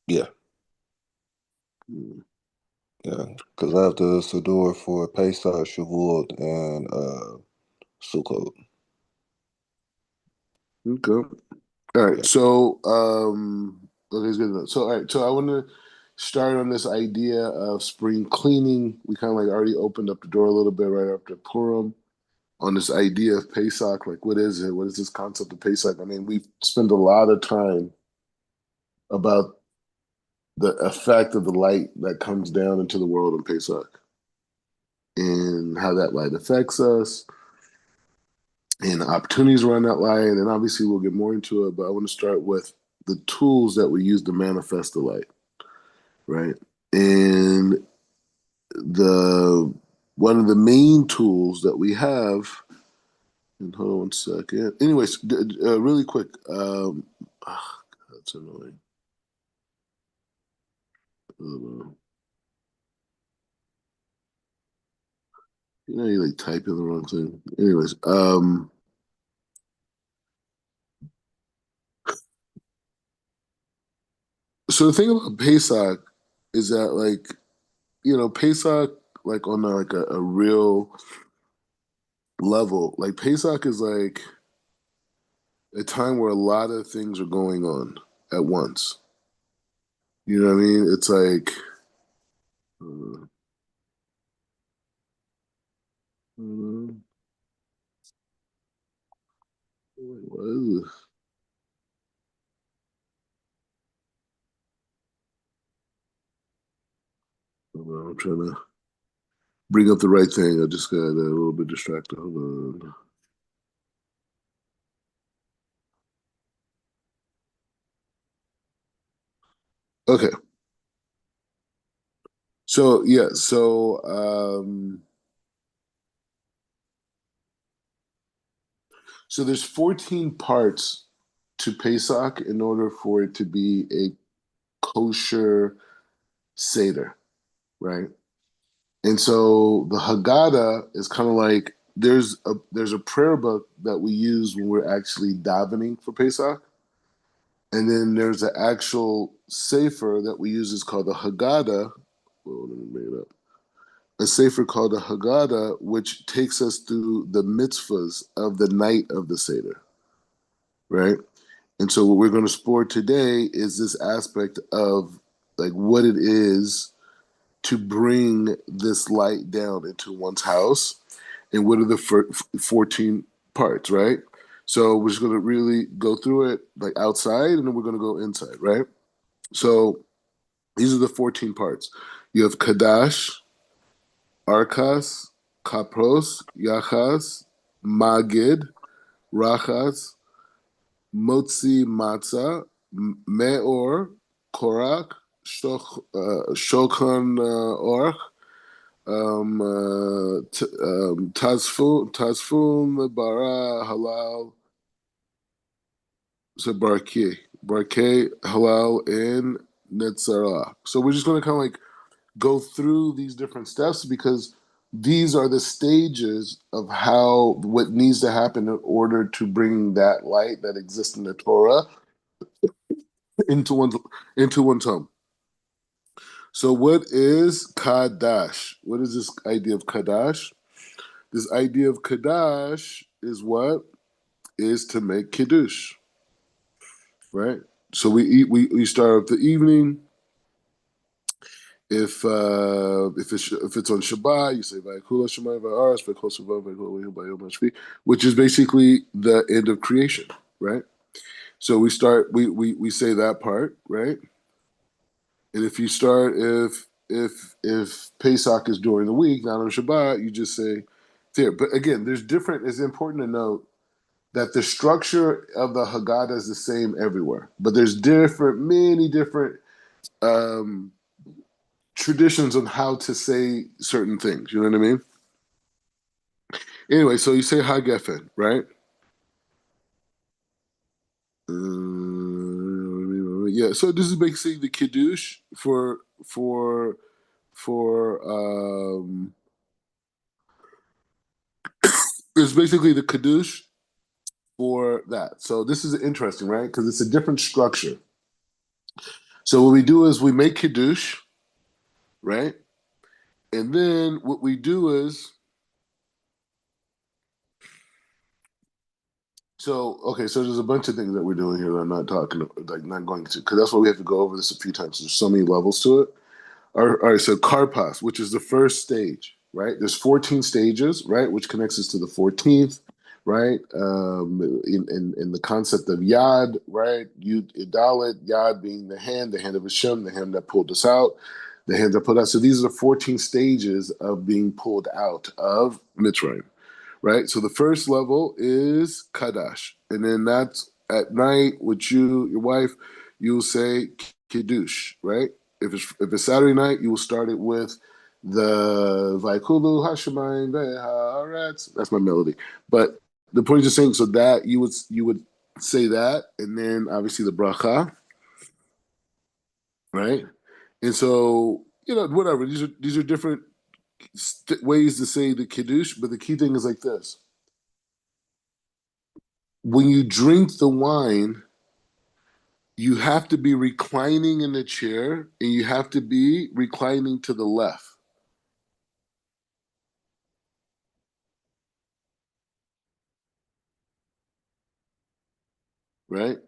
Yeah, Mm, yeah. Because I have the Siddur for Pesach, Shavuot, and Sukkot. okay. All right. Yeah, Okay, it's good enough. So, all right. So, I want to start on this idea of spring cleaning. We kind of like already opened up the door a little bit right after Purim on this idea of Pesach. Like, what is it? What is this concept of Pesach? I mean, we've spent a lot of time about the effect of the light that comes down into the world in Pesach and how that light affects us and the opportunities around that light. And obviously, we'll get more into it, but I want to start with the tools that we use to manifest the light, right? And the one of the main tools that we have, and hold on one second. Anyways, really quick. That's annoying. You know, you like type in the wrong thing. Anyways, so the thing about Pesach is that, like, Pesach, like on a real level, like Pesach is like a time where a lot of things are going on at once. You know what I mean? It's like, uh, uh, what is this? Hold on, I'm trying to bring up the right thing. I just got a little bit distracted. Hold on. Okay, so yeah, so there's 14 parts to Pesach in order for it to be a kosher Seder, right? And so the Haggadah is kind of like there's a prayer book that we use when we're actually davening for Pesach, and then there's an actual sefer that we use. It's called the Haggadah. Well, let me make it up. A sefer called the Haggadah, which takes us through the mitzvahs of the night of the Seder, right? And so what we're going to explore today is this aspect of like what it is to bring this light down into one's house and what are the 14 parts, right? So we're just going to really go through it like outside and then we're going to go inside, right? So these are the 14 parts. You have Kadash, Arkas, Kapros, Yachas, Magid, Rachas, Motzi Matzah, Meor, Korak, Shulchan Orch, Tazfun, Bara, Halal, so Barke, Halal, and Netzarah. So we're just going to kind of like go through these different steps because these are the stages of how what needs to happen in order to bring that light that exists in the Torah into one's home. So what is Kadash? What is this idea of Kadash? This idea of Kadash is what is to make Kiddush, right? So we start up the evening. If it's on Shabbat, you say Vayikula Shemai Va'aras Vayikol Shabbat Vayikol Vayikol Bayom Hashvi, which is basically the end of creation, right? So we say that part, right? And if you start if Pesach is during the week, not on Shabbat, you just say there. But again, there's different. It's important to note that the structure of the Haggadah is the same everywhere, but there's many different um, traditions on how to say certain things. You know what I mean? Anyway, so you say Hagefen, right? Yeah. So this is basically the kiddush for it's basically the kiddush for that. So this is interesting, right? Because it's a different structure. So what we do is we make kiddush, right? And then what we do is so there's a bunch of things that we're doing here that I'm not talking like not going to because that's why we have to go over this a few times. There's so many levels to it. All right, so Karpas, which is the first stage, right? There's 14 stages, right, which connects us to the 14th, right? In the concept of Yad, right? Yud Idalit, Yad being the hand of Hashem, the hand that pulled us out, the hand that pulled us. So these are the 14 stages of being pulled out of Mitzrayim, right? So the first level is Kadash, and then that's at night with you, your wife, you'll say Kiddush, right? If it's Saturday night, you will start it with the Vaikulu Hashemayim Ve'Haaretz. That's my melody, but the point is just saying so that you would say that, and then obviously the bracha, right? And so whatever these are different ways to say the kiddush, but the key thing is like this: when you drink the wine, you have to be reclining in the chair and you have to be reclining to the left, right?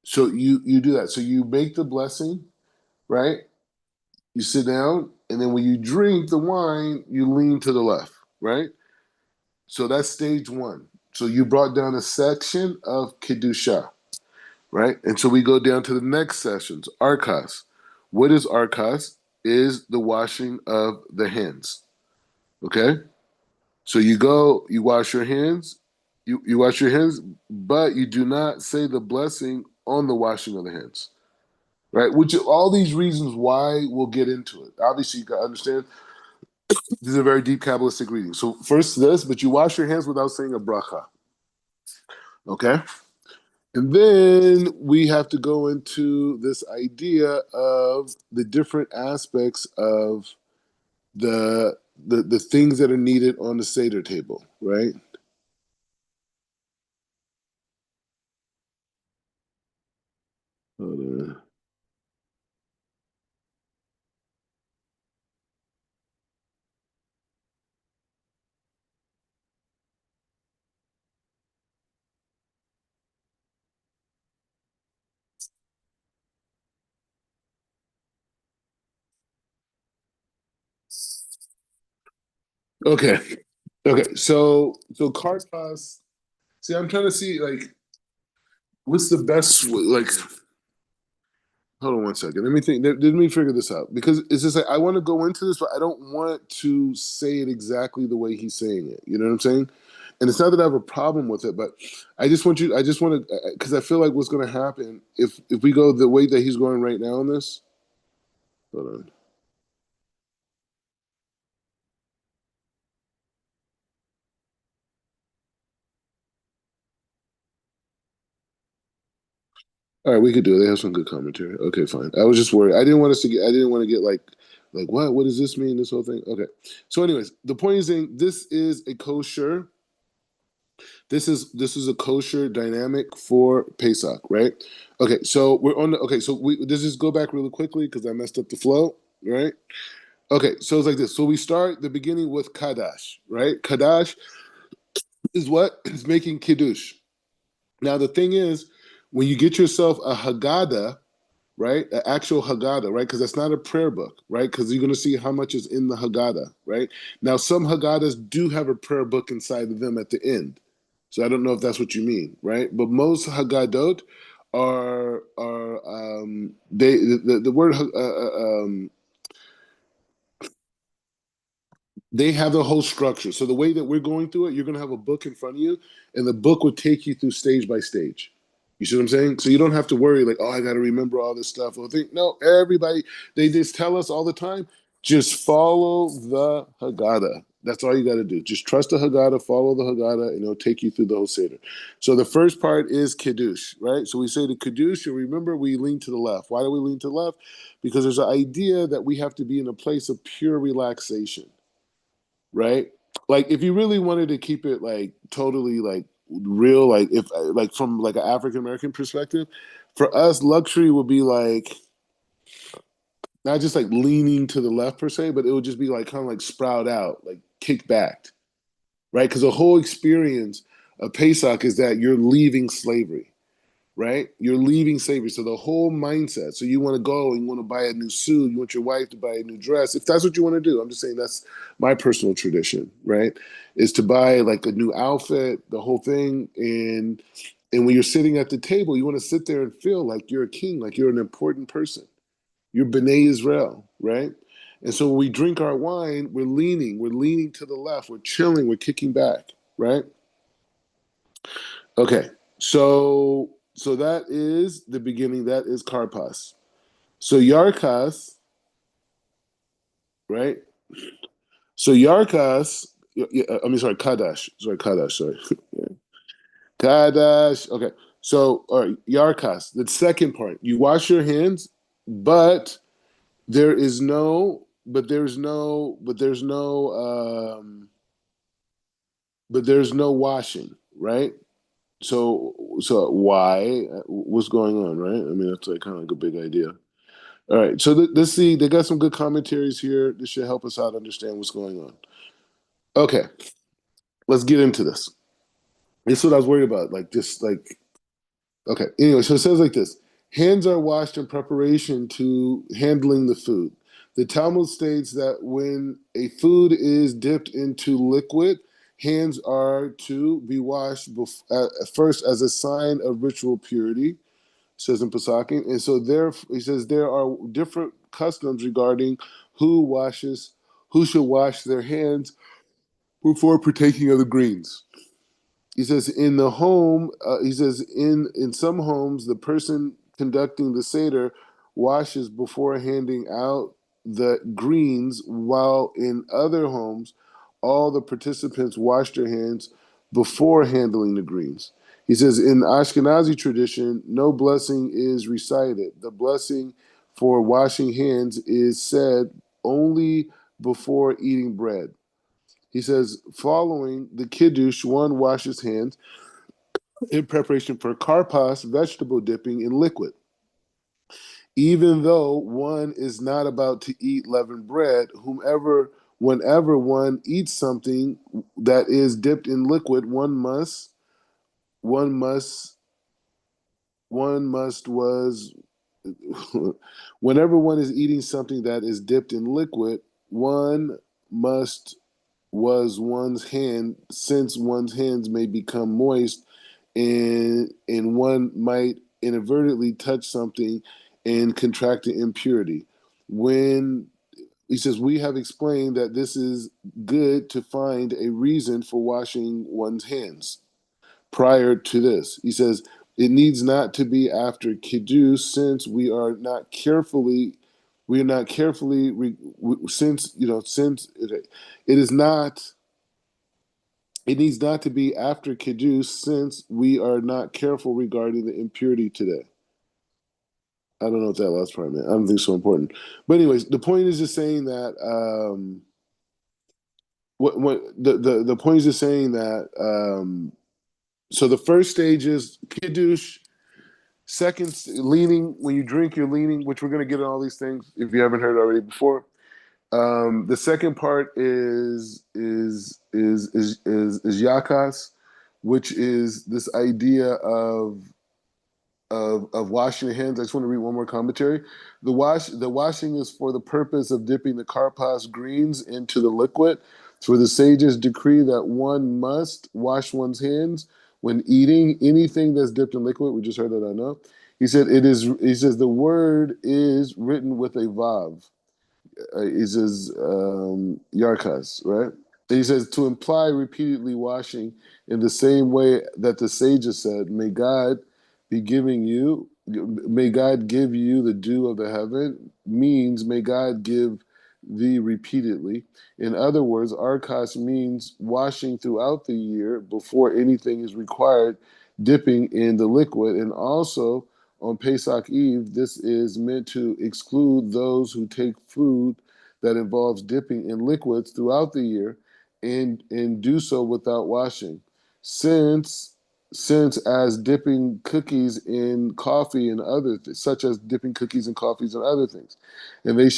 So you do that. So you make the blessing, right? You sit down, and then when you drink the wine, you lean to the left, right? So that's stage one. So you brought down a section of kedusha, right? And so we go down to the next sessions, arkas. What is arkas? Is the washing of the hands. Okay? So you go, you wash your hands, you wash your hands, but you do not say the blessing on the washing of the hands. Right? Which all these reasons why we'll get into it. Obviously, you gotta understand these are very deep Kabbalistic readings. So first this, but you wash your hands without saying a bracha. Okay? And then we have to go into this idea of the different aspects of the things that are needed on the Seder table, right? Okay. Okay. So Kartas. See, I'm trying to see like what's the best like. Hold on one second. Let me think. Let me figure this out because it's just like I want to go into this, but I don't want to say it exactly the way he's saying it. You know what I'm saying? And it's not that I have a problem with it, but I just want you. I just want to because I feel like what's going to happen if we go the way that he's going right now on this. Hold on. All right, we could do it. They have some good commentary. Okay, fine. I was just worried. I didn't want us to get. I didn't want to get like what? What does this mean? This whole thing. Okay. So, anyways, the point is saying this is a kosher. This is a kosher dynamic for Pesach, right? Okay. So we're on the. Okay. So we let's just go back really quickly because I messed up the flow, right? Okay. So it's like this. So we start the beginning with kadash, right? Kadash is what is making kiddush. Now the thing is, when you get yourself a Haggadah, right? An actual Haggadah, right? Because that's not a prayer book, right? Because you're going to see how much is in the Haggadah, right? Now, some Haggadahs do have a prayer book inside of them at the end. So I don't know if that's what you mean, right? But most Haggadot are they the word they have the whole structure. So the way that we're going through it, you're going to have a book in front of you, and the book will take you through stage by stage. You see what I'm saying? So you don't have to worry like, oh, I got to remember all this stuff. Or think, no, everybody, they just tell us all the time, just follow the Haggadah. That's all you got to do. Just trust the Haggadah, follow the Haggadah, and it'll take you through the whole Seder. So the first part is Kiddush, right? So we say the Kiddush, and remember we lean to the left. Why do we lean to the left? Because there's an idea that we have to be in a place of pure relaxation, right? Like if you really wanted to keep it like totally like real, like if like from like an African American perspective, For us, luxury would be like not just like leaning to the left per se, but it would just be like kind of like sprout out, like kick back, right? Because the whole experience of Pesach is that you're leaving slavery, right? You're leaving slavery. So the whole mindset. So you want to go and you want to buy a new suit. You want your wife to buy a new dress. If that's what you want to do, I'm just saying that's my personal tradition, right? Is to buy like a new outfit, the whole thing, and when you're sitting at the table, you want to sit there and feel like you're a king, like you're an important person. You're B'nai Israel, right? And so when we drink our wine, we're leaning to the left, we're chilling, we're kicking back, right? Okay, so that is the beginning. That is Karpas. So Yarkas, right? So Yarkas, I mean, sorry, Kadash. Sorry, Kadash. Sorry, Kadash. Okay, so all right, Yarkas. The second part, you wash your hands, but there is no, but there's no washing, right? So why? What's going on, right? I mean, that's like kind of like a big idea. All right, so let's see. They got some good commentaries here. This should help us out understand what's going on. Okay, let's get into this. This is what I was worried about. Like, just like, okay. Anyway, so it says like this: hands are washed in preparation to handling the food. The Talmud states that when a food is dipped into liquid, hands are to be washed first as a sign of ritual purity, says in Pesakim. And so there, he says there are different customs regarding who washes, who should wash their hands before partaking of the greens. He says in the home, he says in some homes, the person conducting the seder washes before handing out the greens, while in other homes, all the participants wash their hands before handling the greens. He says in Ashkenazi tradition, no blessing is recited. The blessing for washing hands is said only before eating bread. He says, following the kiddush, one washes hands in preparation for karpas, vegetable dipping in liquid. Even though one is not about to eat leavened bread, whenever one eats something that is dipped in liquid, one must, one must was, whenever one is eating something that is dipped in liquid, one must was one's hand, since one's hands may become moist and one might inadvertently touch something and contract an impurity. When he says, we have explained that this is good to find a reason for washing one's hands prior to this. He says, it needs not to be after kiddush, since we are not carefully, since, since it is not, it needs not to be after Kiddush, since we are not careful regarding the impurity today. I don't know what that last part meant. I don't think it's so important. But anyways, the point is just saying that what the point is just saying that so the first stage is Kiddush. Second, leaning. When you drink, you're leaning, which we're going to get on all these things if you haven't heard already before. The second part is yakas, which is this idea of washing your hands. I just want to read one more commentary. The washing is for the purpose of dipping the karpas greens into the liquid. For the sages decree that one must wash one's hands when eating anything that's dipped in liquid. We just heard that, I know. He said it is. He says the word is written with a vav. He says yarkas, right? He says to imply repeatedly washing in the same way that the sages said, may God give you the dew of the heaven, means may God give thee repeatedly. In other words, arkas means washing throughout the year before anything is required, dipping in the liquid. And also on Pesach Eve, this is meant to exclude those who take food that involves dipping in liquids throughout the year and do so without washing. Since sense as dipping cookies in coffee and other such as dipping cookies in coffees and other things, and they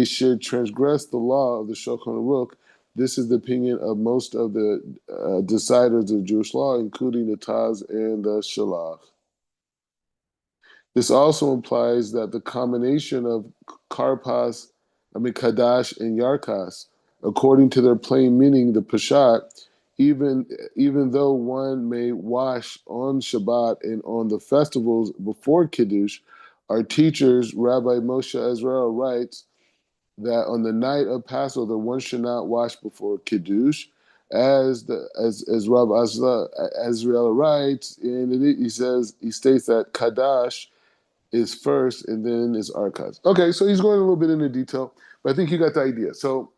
should transgress the law of the Shulchan Aruch. This is the opinion of most of the deciders of Jewish law, including the Taz and the Shalach. This also implies that the combination of karpas, kadash, and yarkas, according to their plain meaning, the pashat, even even though one may wash on Shabbat and on the festivals before Kiddush, our teachers, Rabbi Moshe Ezra, writes that on the night of Passover, one should not wash before Kiddush, as Rabbi Azrael writes, and he states that Kadash is first and then is archives. Okay, so he's going a little bit into detail, but I think you got the idea. So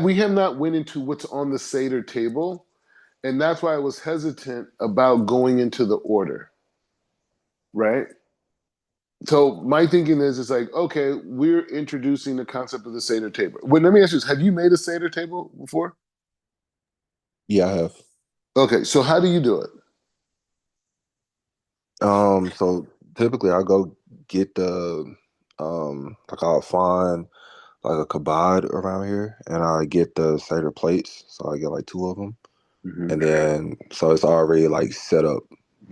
we have not went into what's on the Seder table, and that's why I was hesitant about going into the order, right? So my thinking is, it's like, okay, we're introducing the concept of the Seder table. Well, let me ask you this: have you made a Seder table before? Yeah, I have. Okay, so how do you do it? So typically I go get like I'll find like a kabad around here, and I get the Seder plates. So I get like two of them, Mm-hmm. and then so it's already like set up,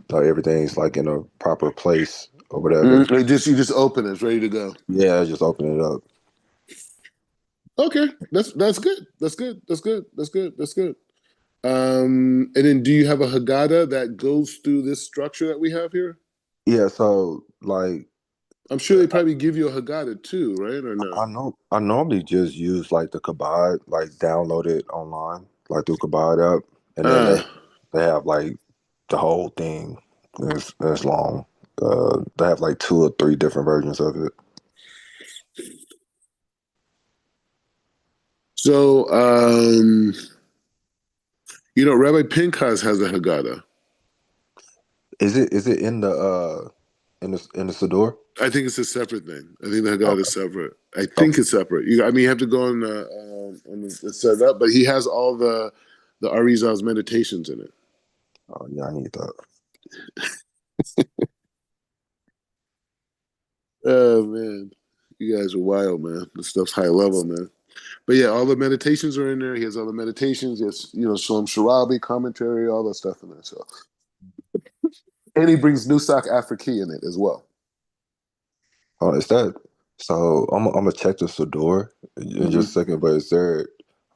so everything's like in a proper place or whatever. Mm-hmm. You just open it, it's ready to go. Yeah, just open it up. Okay, that's good. That's good. That's good. That's good. That's good. And then do you have a Haggadah that goes through this structure that we have here? Yeah, so like I'm sure they probably give you a Haggadah too, right? Or no? I normally just use like the kabad, like download it online, like through kabad app, and then Uh, they have like the whole thing. It's long. They have like two or three different versions of it. so, Rabbi Pinchas has a Haggadah. Is it in the in the Siddur? I think it's a separate thing. I think the Haggadah is Okay. separate. I think Okay. it's separate. You have to go on the set up, but he has all the Arizal's meditations in it. Oh yeah, I need that. Oh man, you guys are wild, man. This stuff's high level, man. But yeah, all the meditations are in there. He has all the meditations. Yes, Shalom Sharabi commentary, all that stuff in there. So, and he brings Nusak Afriki in it as well. Oh, is that so? I'm gonna check the Siddur in Hmm. just a second. But is there?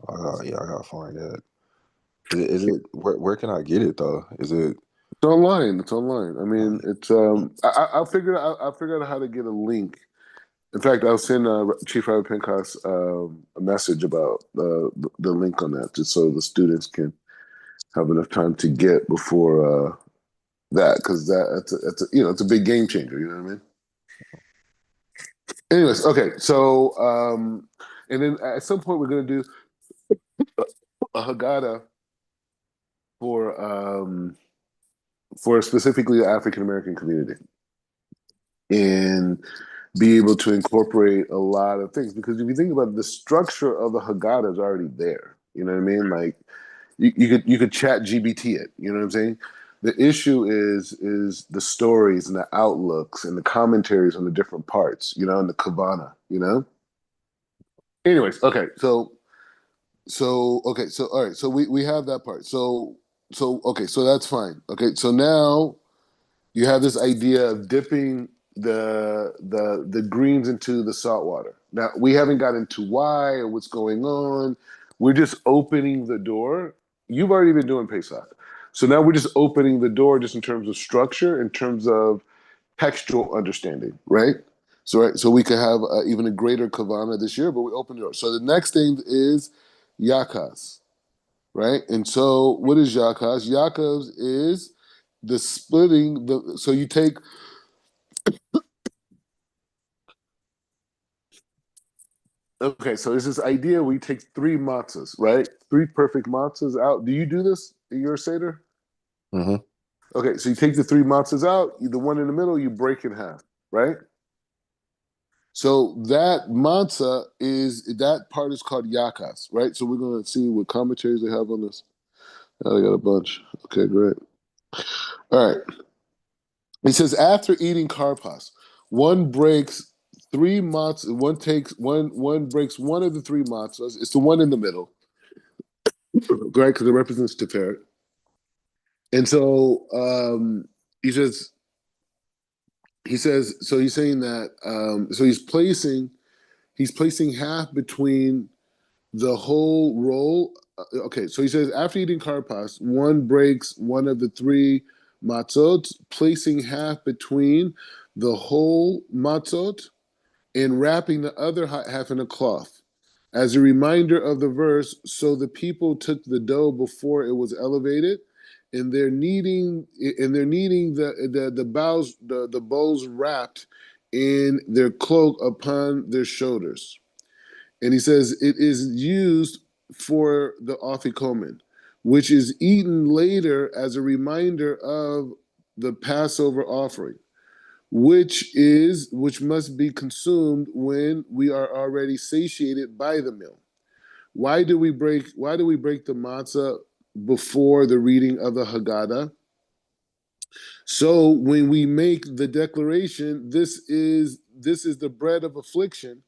Yeah, I gotta find that. Is it where can I get it though? Is it? It's online. It's online. I mean, Um, it's I'll figure out how to get a link. In fact, I'll send Chief Rabbi Pinkas a message about the link on that, just so the students can have enough time to get before that, because it's a big game changer. You know what I mean? Anyways, okay. So and then at some point we're gonna do a Haggadah for for specifically the African American community, and be able to incorporate a lot of things, because if you think about it, the structure of the Haggadah is already there. You know what I mean? Like you could chat GBT it. You know what I'm saying? The issue is the stories and the outlooks and the commentaries on the different parts. And the Kavana. Anyways, okay. So okay. So all right. So we have that part. So okay. So that's fine. Okay. So now you have this idea of dipping the greens into the salt water. Now we haven't got into why or what's going on. We're just opening the door. You've already been doing Pesach, so now we're just opening the door, just in terms of structure, in terms of textual understanding, right? So we could have even a greater kavana this year, but we open the door. So the next thing is yakas, right? And so what is yakas? Yakas is the splitting. So you take. Okay, so there's this idea we take three matzahs, right? Three perfect matzahs out. Do you do this in your Seder? mhm. Okay, so you take the three matzahs out, the one in the middle, you break in half, right? So that matzah that part is called yakas, right? So we're going to see what commentaries they have on this. Oh, they got a bunch. Okay, great. All right. He says after eating karpas, one breaks three matzahs. One breaks one of the three matzahs. It's the one in the middle, right? Because it represents Tiferet. And so he says so he's saying that so he's placing half between the whole roll. Okay, so he says after eating karpas, one breaks one of the three matzot, placing half between the whole matzot and wrapping the other half in a cloth. As a reminder of the verse, so the people took the dough before it was elevated, and they're kneading the bowls wrapped in their cloak upon their shoulders. And he says it is used for the afikomen, which is eaten later as a reminder of the Passover offering, which must be consumed when we are already satiated by the meal. Why do we break the matzah before the reading of the Haggadah? So when we make the declaration, this is the bread of affliction,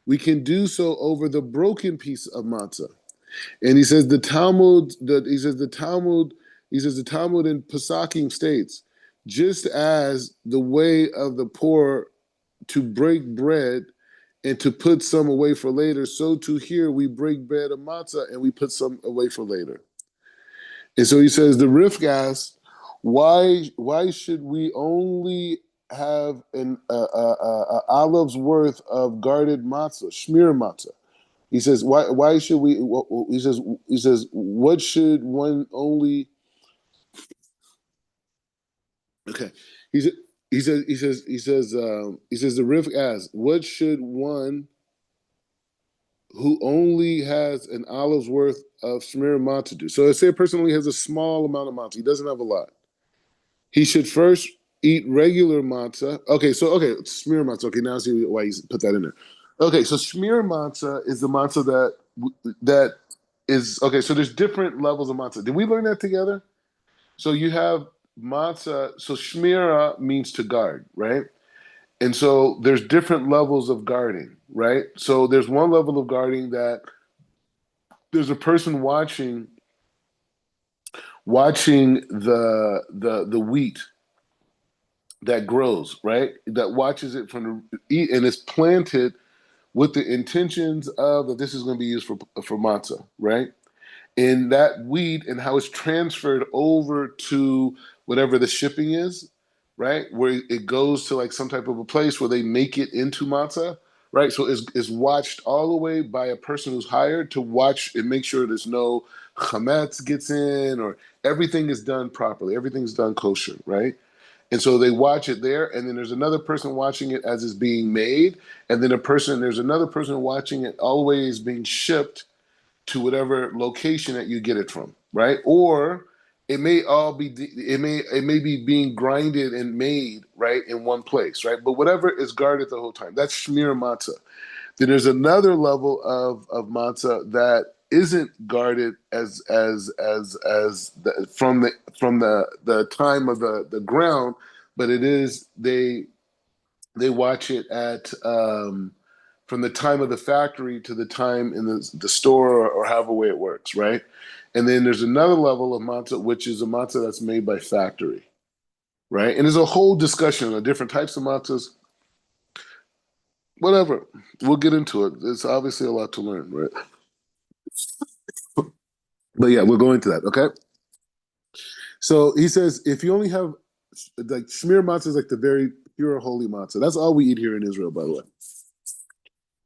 we can do so over the broken piece of matzah. And he says the Talmud, the Talmud in Pesakim states, just as the way of the poor to break bread and to put some away for later, so too here we break bread of matzah and we put some away for later. And so he says the Rif asks, why should we only have an olive's worth of guarded matzah, shmir matzah? He says, why should we? He says, what should one only? Okay, he said, he says the Rif asks, what should one who only has an olive's worth of shmir matzah do? So let's say a person only has a small amount of matzah. He doesn't have a lot. He should first eat regular matzah. Okay, shmir matzah. Okay, now I see why he's put that in there. Okay, so shmir matzah is the matzah that is okay. So there's different levels of matzah. Did we learn that together? So you have matzah. So shmira means to guard, right? And so there's different levels of guarding, right? So there's one level of guarding that there's a person watching the wheat that grows, right? That watches it from the and it's planted with the intentions of that this is going to be used for matzah, right? And that wheat and how it's transferred over to whatever the shipping is, right? Where it goes to like some type of a place where they make it into matzah, right? So it's watched all the way by a person who's hired to watch and make sure there's no chametz gets in or everything is done properly, everything's done kosher, right? And so they watch it there, and then there's another person watching it as it's being made, and then there's another person watching it always being shipped to whatever location that you get it from, right? Or it may be being grinded and made right in one place, right? But whatever is guarded the whole time. That's shmir matzah. Then there's another level of matzah that isn't guarded from the time of the ground, but it is they watch it at from the time of the factory to the time in the store or however way it works, right? And then there's another level of matzah, which is a matzah that's made by factory, right? And there's a whole discussion on different types of matzahs. Whatever, we'll get into it. It's obviously a lot to learn, right? But yeah, we're going to that. Okay. So he says if you only have like shmir matzah is like the very pure holy matzah. That's all we eat here in Israel, by the way.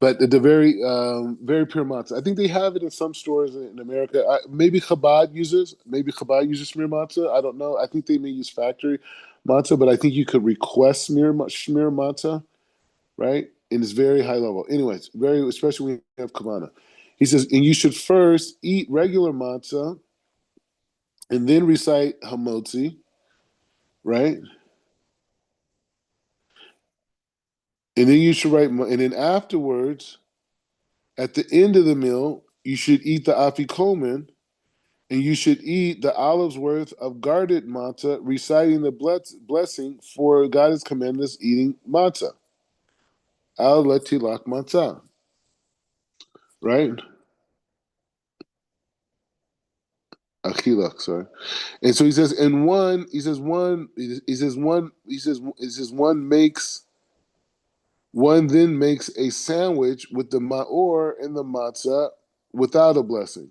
But the very pure matzah. I think they have it in some stores in America. Maybe Chabad uses shmir matzah. I don't know. I think they may use factory matzah, but I think you could request shmir matzah, right? And it's very high level. Anyways, very especially when you have kavana. He says, and you should first eat regular matzah and then recite hamotzi, right? And then you should write, and then afterwards, at the end of the meal, you should eat the afikomen, and you should eat the olive's worth of guarded matzah, reciting the blessing, for God has commanded us eating matzah. Al letilak matzah, right? Achilak, sorry. And so he says, and one, he says, one then makes a sandwich with the ma'or and the matzah without a blessing.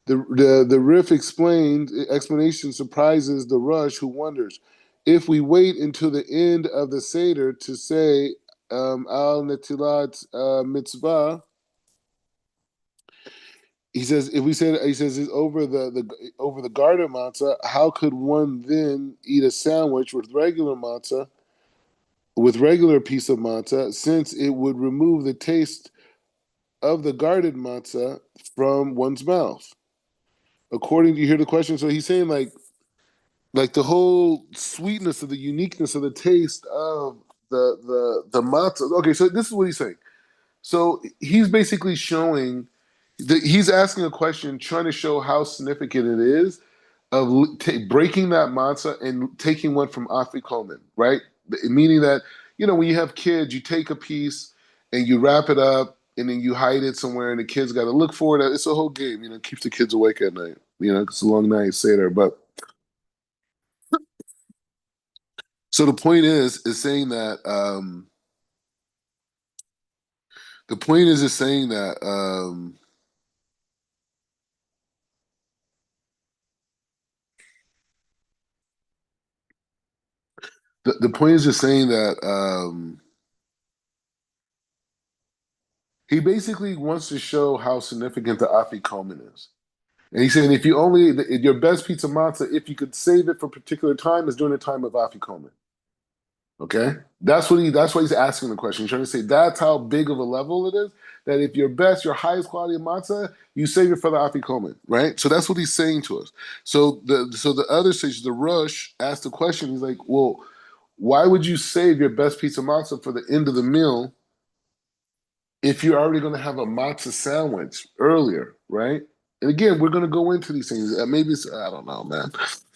The Rif explained explanation surprises the Rush, who wonders if we wait until the end of the Seder to say al netilat mitzvah. He says if we say he says it's over the garter matzah, how could one then eat a sandwich with regular piece of matzah, since it would remove the taste of the guarded matzah from one's mouth? According to you hear the question, so he's saying like the whole sweetness of the uniqueness of the taste of the matzah. Okay, so this is what he's saying. So he's basically showing that he's asking a question, trying to show how significant it is of breaking that matzah and taking one from afikomen, right? Meaning that when you have kids, you take a piece and you wrap it up and then you hide it somewhere, and the kids got to look for it. It's a whole game, it keeps the kids awake at night. It's a long night, Seder, but so the point is saying that the point is saying that the point is just saying that he basically wants to show how significant the afikomen is. And he's saying if you only your best pizza matzah, if you could save it for a particular time, is during the time of afikomen. Okay, that's why he's asking the question. He's trying to say that's how big of a level it is. That if your highest quality of matzah, you save it for the afikomen, right? So that's what he's saying to us. So the other stage, the Rush, asked the question. He's like, well, why would you save your best piece of matzah for the end of the meal if you're already going to have a matzah sandwich earlier, right? And again, we're going to go into these things. Maybe it's, I don't know, man.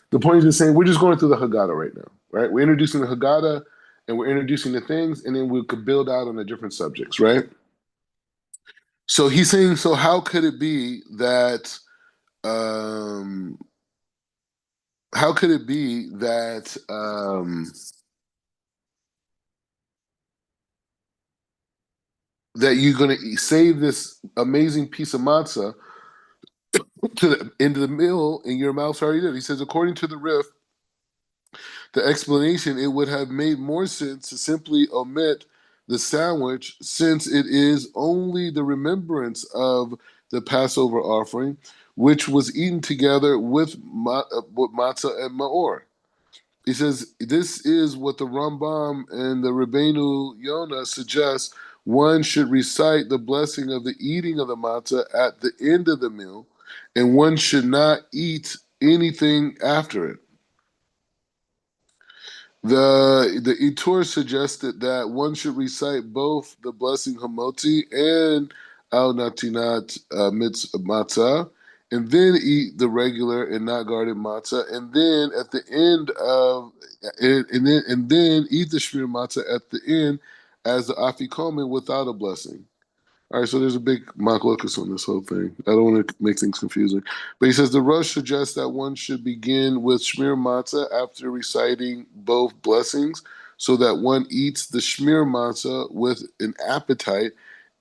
The point is just saying we're just going through the Haggadah right now, right? We're introducing the Haggadah and we're introducing the things, and then we could build out on the different subjects, right? So he's saying, so how could it be that, um, how could it be that you're going to save this amazing piece of matzah to the end of the meal and your mouth's already there? He says, according to the Rif, the explanation, it would have made more sense to simply omit the sandwich, since it is only the remembrance of the Passover offering, which was eaten together with matzah and maor. He says this is what the Rambam and the Rabbeinu Yonah suggest. One should recite the blessing of the eating of the matzah at the end of the meal, and one should not eat anything after it. The Itur suggested that one should recite both the blessing Hamoti and Al Natinat Matzah, and then eat the regular and not guarded matzah, and then at the end of and then eat the shmir matzah at the end as the afikomen without a blessing. All right, so there's a big machlokus on this whole thing. I don't want to make things confusing. But he says the Rosh suggests that one should begin with Shmir Matzah after reciting both blessings, so that one eats the Shmir Matzah with an appetite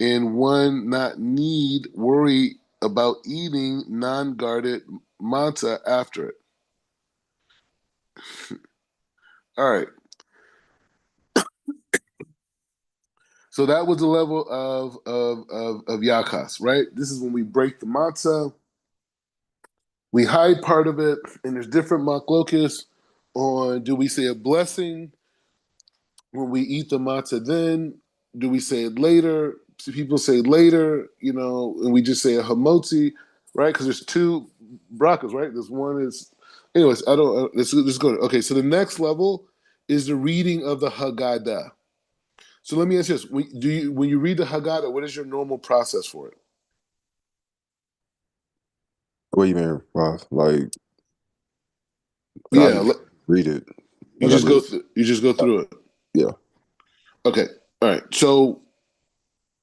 and one not need worry about eating non-guarded matzah after it. All right, so that was the level of yakas, right? This is when we break the matzah. We hide part of it, and there's different machlokas on do we say a blessing when we eat the matzah then? Do we say it later? So people say later, and we just say a hamotzi, right? Because there's two brachas, right? There's one is, anyways, I don't, let's go. Okay, so the next level is the reading of the Haggadah. So let me ask you this. When you read the Haggadah, what is your normal process for it? What do you mean, Ross? Like, I Yeah, just read it. you Like, I just go just, through. You just go through it. yeah. Okay. All right. So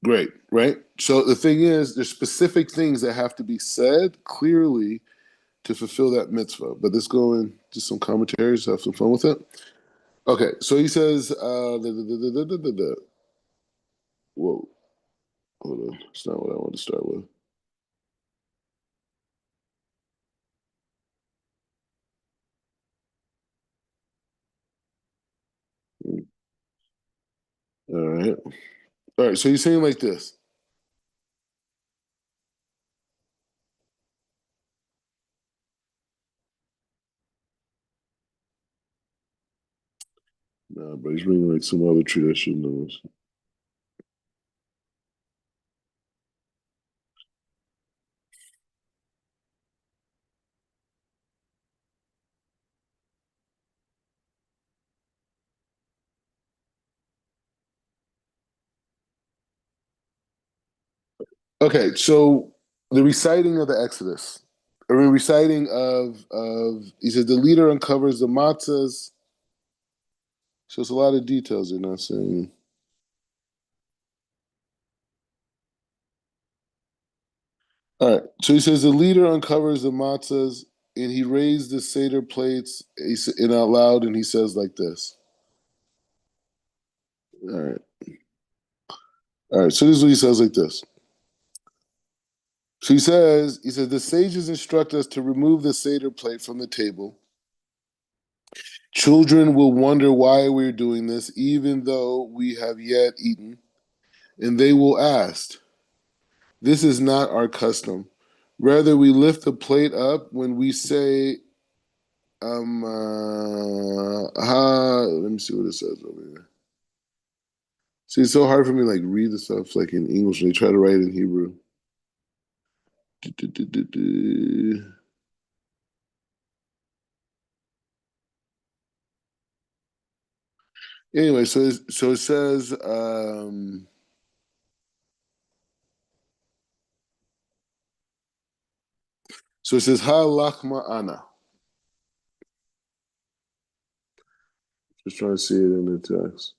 great. Right. So the thing is, there's specific things that have to be said clearly to fulfill that mitzvah. But let's go into some commentaries. Have some fun with it. Okay. So he says, whoa, hold on. It's not what I want to start with. All right. All right. So he's saying like this. Nah, but he's bringing like some other tradition. Okay, so the reciting of the Exodus, or the reciting of he said the leader uncovers the matzahs. So it's a lot of details they're not saying. All right, so he says the leader uncovers the matzahs and he raised the seder plates and out loud and he says like this. All right, all right. So this is what he says like this. So he says the sages instruct us to remove the seder plate from the table. Children will wonder why we're doing this, even though we have yet eaten. And they will ask, this is not our custom. Rather, we lift the plate up when we say, let me see what it says over here. See, it's so hard for me to like read the stuff like in English. They try to write it in Hebrew. Anyway, so it says, ha lachma ana. Just trying to see it in the text.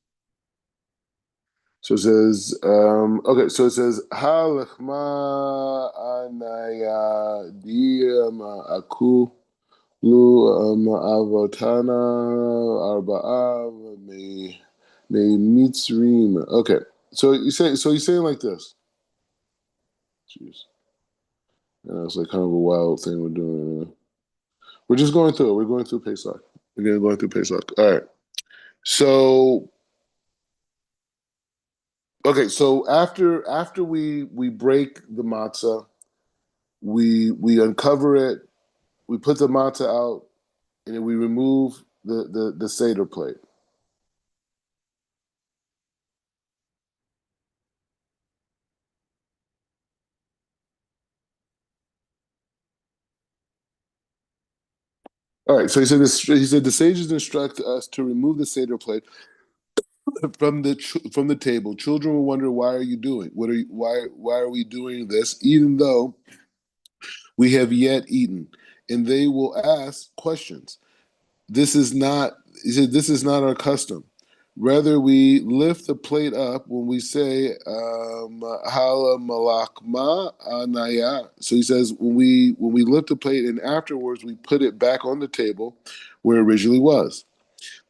So it says, okay, so it says, ha lachma anaya diyama aku lu avotana arba'av me mitzrim. Okay, so he's saying like this. Jeez, yeah, it's like kind of a wild thing we're doing. We're just going through it. We're going through Pesach. We're going through Pesach. All right. So okay, so after we break the matzah, we uncover it, we put the matzah out, and then we remove the seder plate. All right, so he said the sages instruct us to remove the seder plate from the table. Children will wonder, why are you doing? Why are we doing this? Even though we have yet eaten, and they will ask questions. This is not, he said, this is not our custom. Rather, we lift the plate up when we say "Hala malakma anaya." So he says when we lift the plate and afterwards we put it back on the table where it originally was.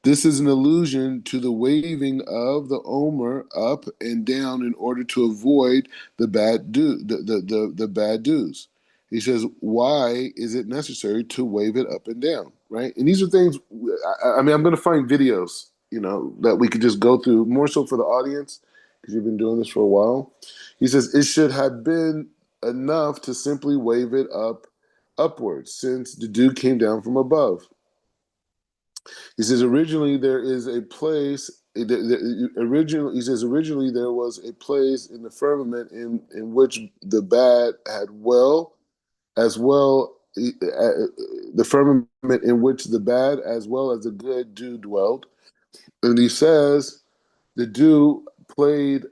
This is an allusion to the waving of the omer up and down in order to avoid the bad dues. He says, why is it necessary to wave it up and down, right? And these are things. I mean, I'm going to find videos, that we could just go through more so for the audience because you've been doing this for a while. He says it should have been enough to simply wave it upwards, since the dew came down from above. He says originally there is a place. Originally, he says originally there was a place in the firmament in which the bad had as well the firmament in which the bad as well as the good do dwelled. And he says the dew played.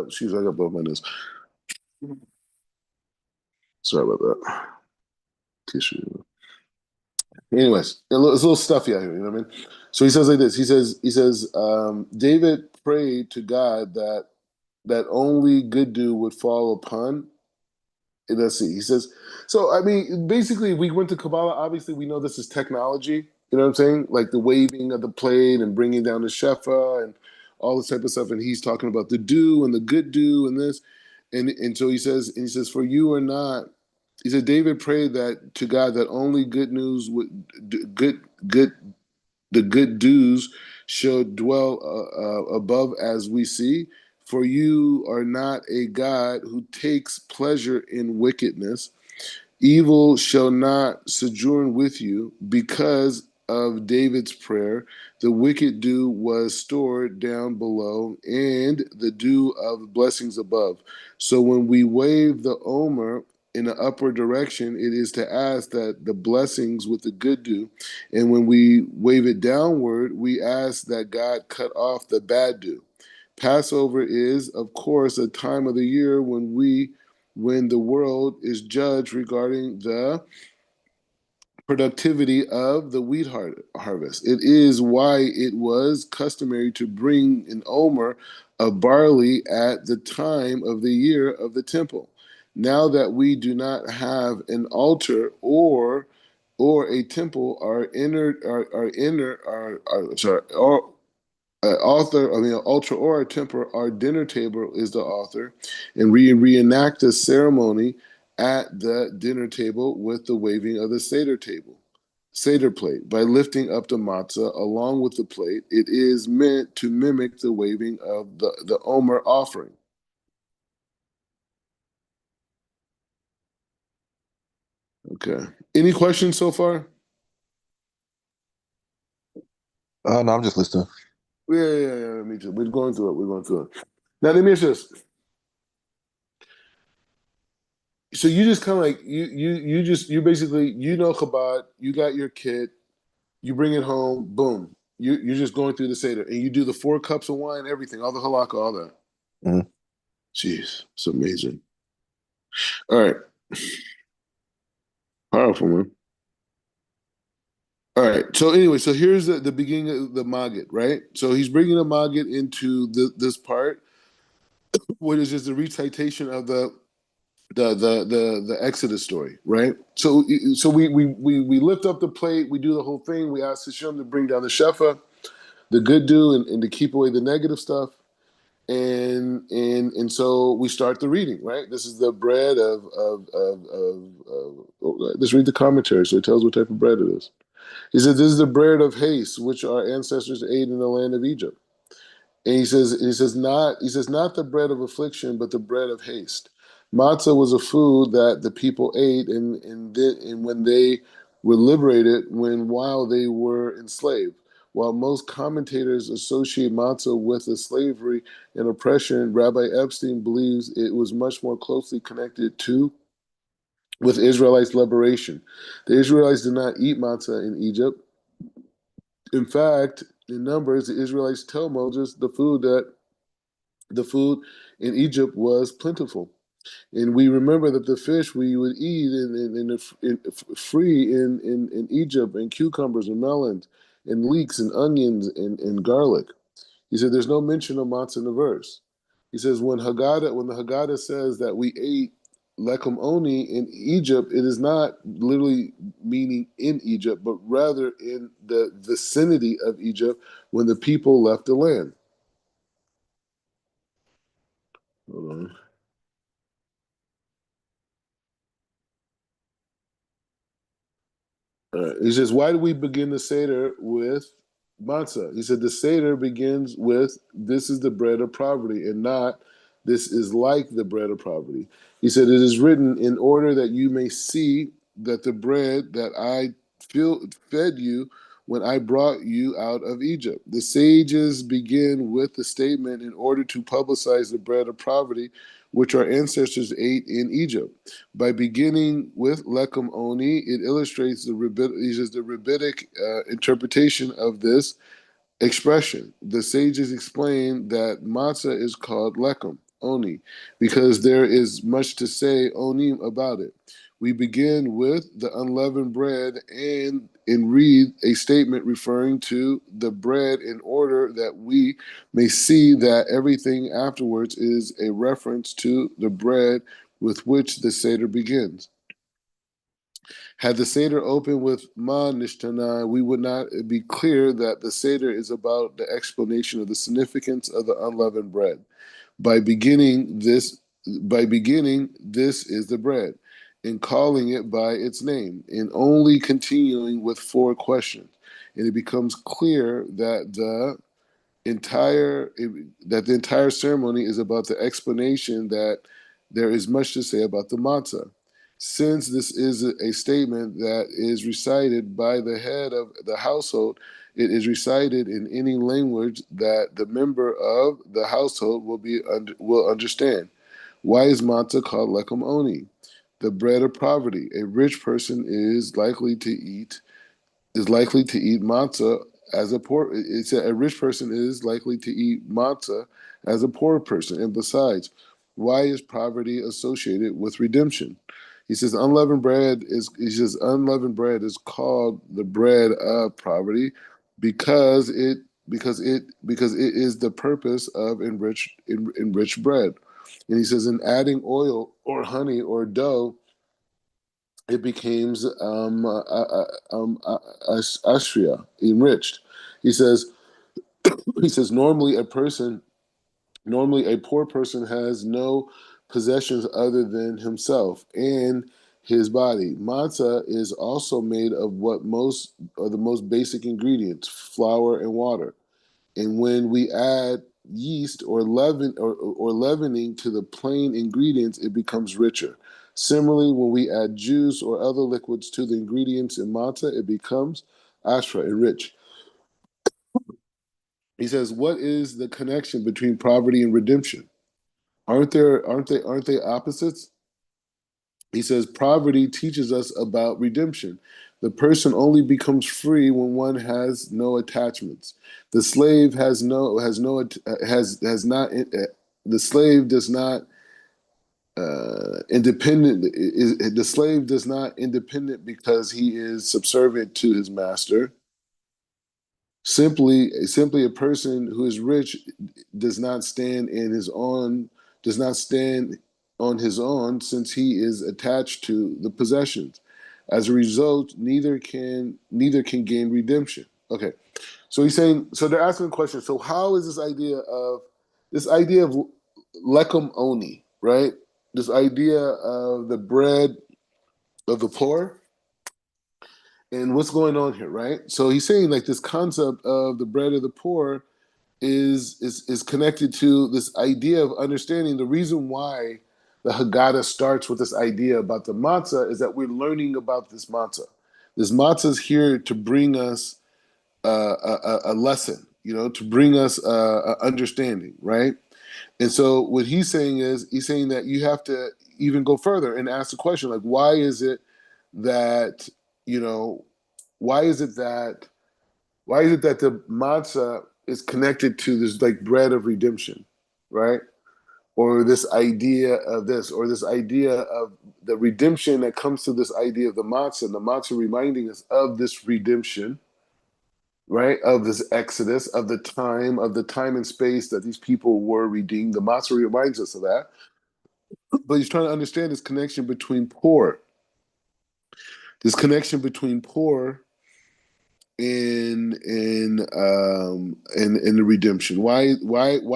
Excuse me, I got both my nose. Sorry about that. Tissue. Anyways, it's a little stuffy out here. You know what I mean? So he says like this. David prayed to God that only good dew would fall upon. Let's see. He says, so I mean, basically, we went to Kabbalah. Obviously, we know this is technology. You know what I'm saying? Like the waving of the plate and bringing down the shefa and all this type of stuff. And he's talking about the dew and the good dew and this. And so he says, for you or not. He said David prayed that to God that only good news would good the good dews shall dwell above as we see. For you are not a God who takes pleasure in wickedness. Evil shall not sojourn with you. Because of David's prayer, the wicked dew was stored down below, and the dew of blessings above. So when we wave the omer in the upward direction, it is to ask that the blessings with the good dew. And when we wave it downward, we ask that God cut off the bad dew. Passover is, of course, a time of the year when the world is judged regarding the productivity of the wheat harvest. It is why it was customary to bring an omer of barley at the time of the year of the temple. Now that we do not have an altar or a temple, altar or a temple, our dinner table is the author, and we reenact the ceremony at the dinner table with the waving of the Seder plate. By lifting up the matzah along with the plate, it is meant to mimic the waving of the Omer offering. Okay. Any questions so far? No, I'm just listening. Yeah. Me too. We're going through it. We're going through it. Now let me ask you this. So you just kind of like you basically Chabad, you got your kid, you bring it home, boom. You're just going through the Seder and you do the 4 cups of wine, everything, all the halakha, all that. Mhm. Jeez, it's amazing. All right, powerful man. All right. So anyway, so here's the beginning of the Maggid, right? So he's bringing the Maggid into this part, what is just the recitation of the Exodus story, right? So we lift up the plate, we do the whole thing. We ask Hashem to bring down the shefa, the good do, and to keep away the negative stuff. And so we start the reading, right? This is the bread let's read the commentary so it tells what type of bread it is. He said, "This is the bread of haste, which our ancestors ate in the land of Egypt." And he says not the bread of affliction, but the bread of haste. Matzah was a food that the people ate, and when they were liberated, while they were enslaved. While most commentators associate matzah with the slavery and oppression, Rabbi Epstein believes it was much more closely connected to with Israelites' liberation. The Israelites did not eat matzah in Egypt. In fact, in Numbers, the Israelites tell Moses the food in Egypt was plentiful. And we remember that the fish we would eat free in Egypt, and cucumbers and melons and leeks and onions and garlic. He said there's no mention of matzah in the verse. He says when the Haggadah says that we ate lechem oni in Egypt, it is not literally meaning in Egypt, but rather in the vicinity of Egypt when the people left the land. Hold on. He says, why do we begin the Seder with matzah? He said, the Seder begins with, this is the bread of poverty, and not, this is like the bread of poverty. He said, it is written in order that you may see that the bread that I fed you when I brought you out of Egypt. The sages begin with the statement in order to publicize the bread of poverty, which our ancestors ate in Egypt. By beginning with Lechem Oni, it illustrates the rabbinic interpretation of this expression. The sages explain that matzah is called Lechem Oni because there is much to say Onim about it. We begin with the unleavened bread and read a statement referring to the bread in order that we may see that everything afterwards is a reference to the bread with which the Seder begins. Had the Seder opened with Ma Nishtana, we would not be clear that the Seder is about the explanation of the significance of the unleavened bread. By beginning this, by beginning, this is the bread, and calling it by its name, and only continuing with four questions. And it becomes clear entire that the entire ceremony is about the explanation that there is much to say about the matzah. Since this is a statement that is recited by the head of the household, it is recited in any language that the member of the household will understand. Why is matzah called lekum oni, the bread of poverty? A rich person is likely to eat matzah as a poor. It's a rich person is likely to eat matzah as a poor person. And besides, why is poverty associated with redemption? He says unleavened bread is. He says unleavened bread is called the bread of poverty because it is the purpose of enriched bread. And he says in adding oil or honey or dough it becomes ashria, enriched. He says he says normally a poor person has no possessions other than himself and his body. Matzah is also made of what most of the most basic ingredients, flour and water. And when we add yeast or leavening to the plain ingredients, it becomes richer. Similarly, when we add juice or other liquids to the ingredients in matzah, it becomes ashra, enriched. He says, "What is the connection between poverty and redemption? Aren't they opposites?" He says, "Poverty teaches us about redemption. The person only becomes free when one has no attachments. The slave has not. The slave does not independent. The slave does not independent because he is subservient to his master. Simply a person who is rich does not stand in his own does not stand on his own since he is attached to the possessions. As a result, neither can gain redemption." Okay. So he's saying so they're asking the question, so how is this idea of lekum oni, right? This idea of the bread of the poor and what's going on here, right? So he's saying like this concept of the bread of the poor is connected to this idea of understanding the reason why the Haggadah starts with this idea about the matzah is that we're learning about this matzah. This matzah is here to bring us a lesson, to bring us understanding, right? And so what he's saying is he's saying that you have to even go further and ask the question like, that you know why is it that the matzah is connected to this like bread of redemption, right? Or this idea of this, or this idea of the redemption that comes to this idea of the matzah reminding us of this redemption, right? Of this exodus, of the time and space that these people were redeemed. The matzah reminds us of that. But he's trying to understand this connection between poor in the redemption. Why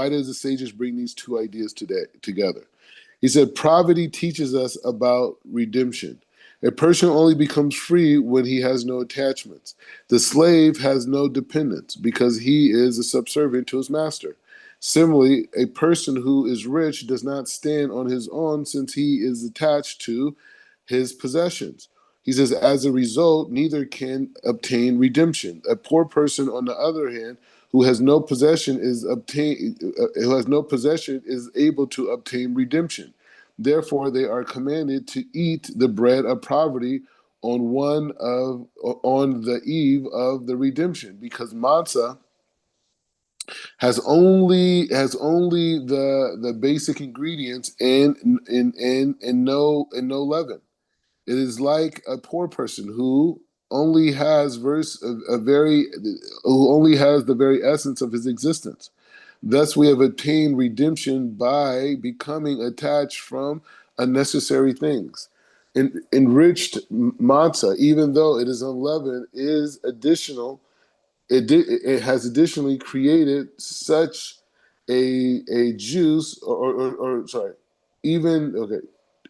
does the sages bring these two ideas together? He said poverty teaches us about redemption. A person only becomes free when he has no attachments. The slave has no dependence because he is a subservient to his master. Similarly, a person who is rich does not stand on his own since he is attached to his possessions. He says, as a result, neither can obtain redemption. A poor person, on the other hand, who has no possession is able to obtain redemption. Therefore, they are commanded to eat the bread of poverty on the eve of the redemption, because matzah has only the basic ingredients and no leaven. It is like a poor person who only has a very who only has the very essence of his existence. Thus, we have attained redemption by becoming attached from unnecessary things. Enriched matzah, even though it is unleavened, is additional it has additionally created such a juice or sorry, even okay,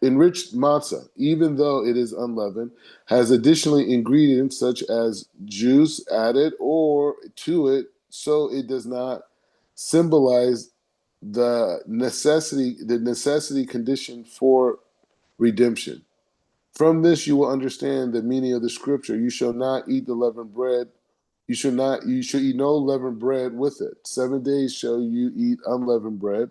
enriched matzah, even though it is unleavened, has additionally ingredients such as juice added or to it, so it does not symbolize the necessity condition for redemption. From this you will understand the meaning of the scripture. You shall not eat the leavened bread. You should eat no leavened bread with it. 7 days shall you eat unleavened bread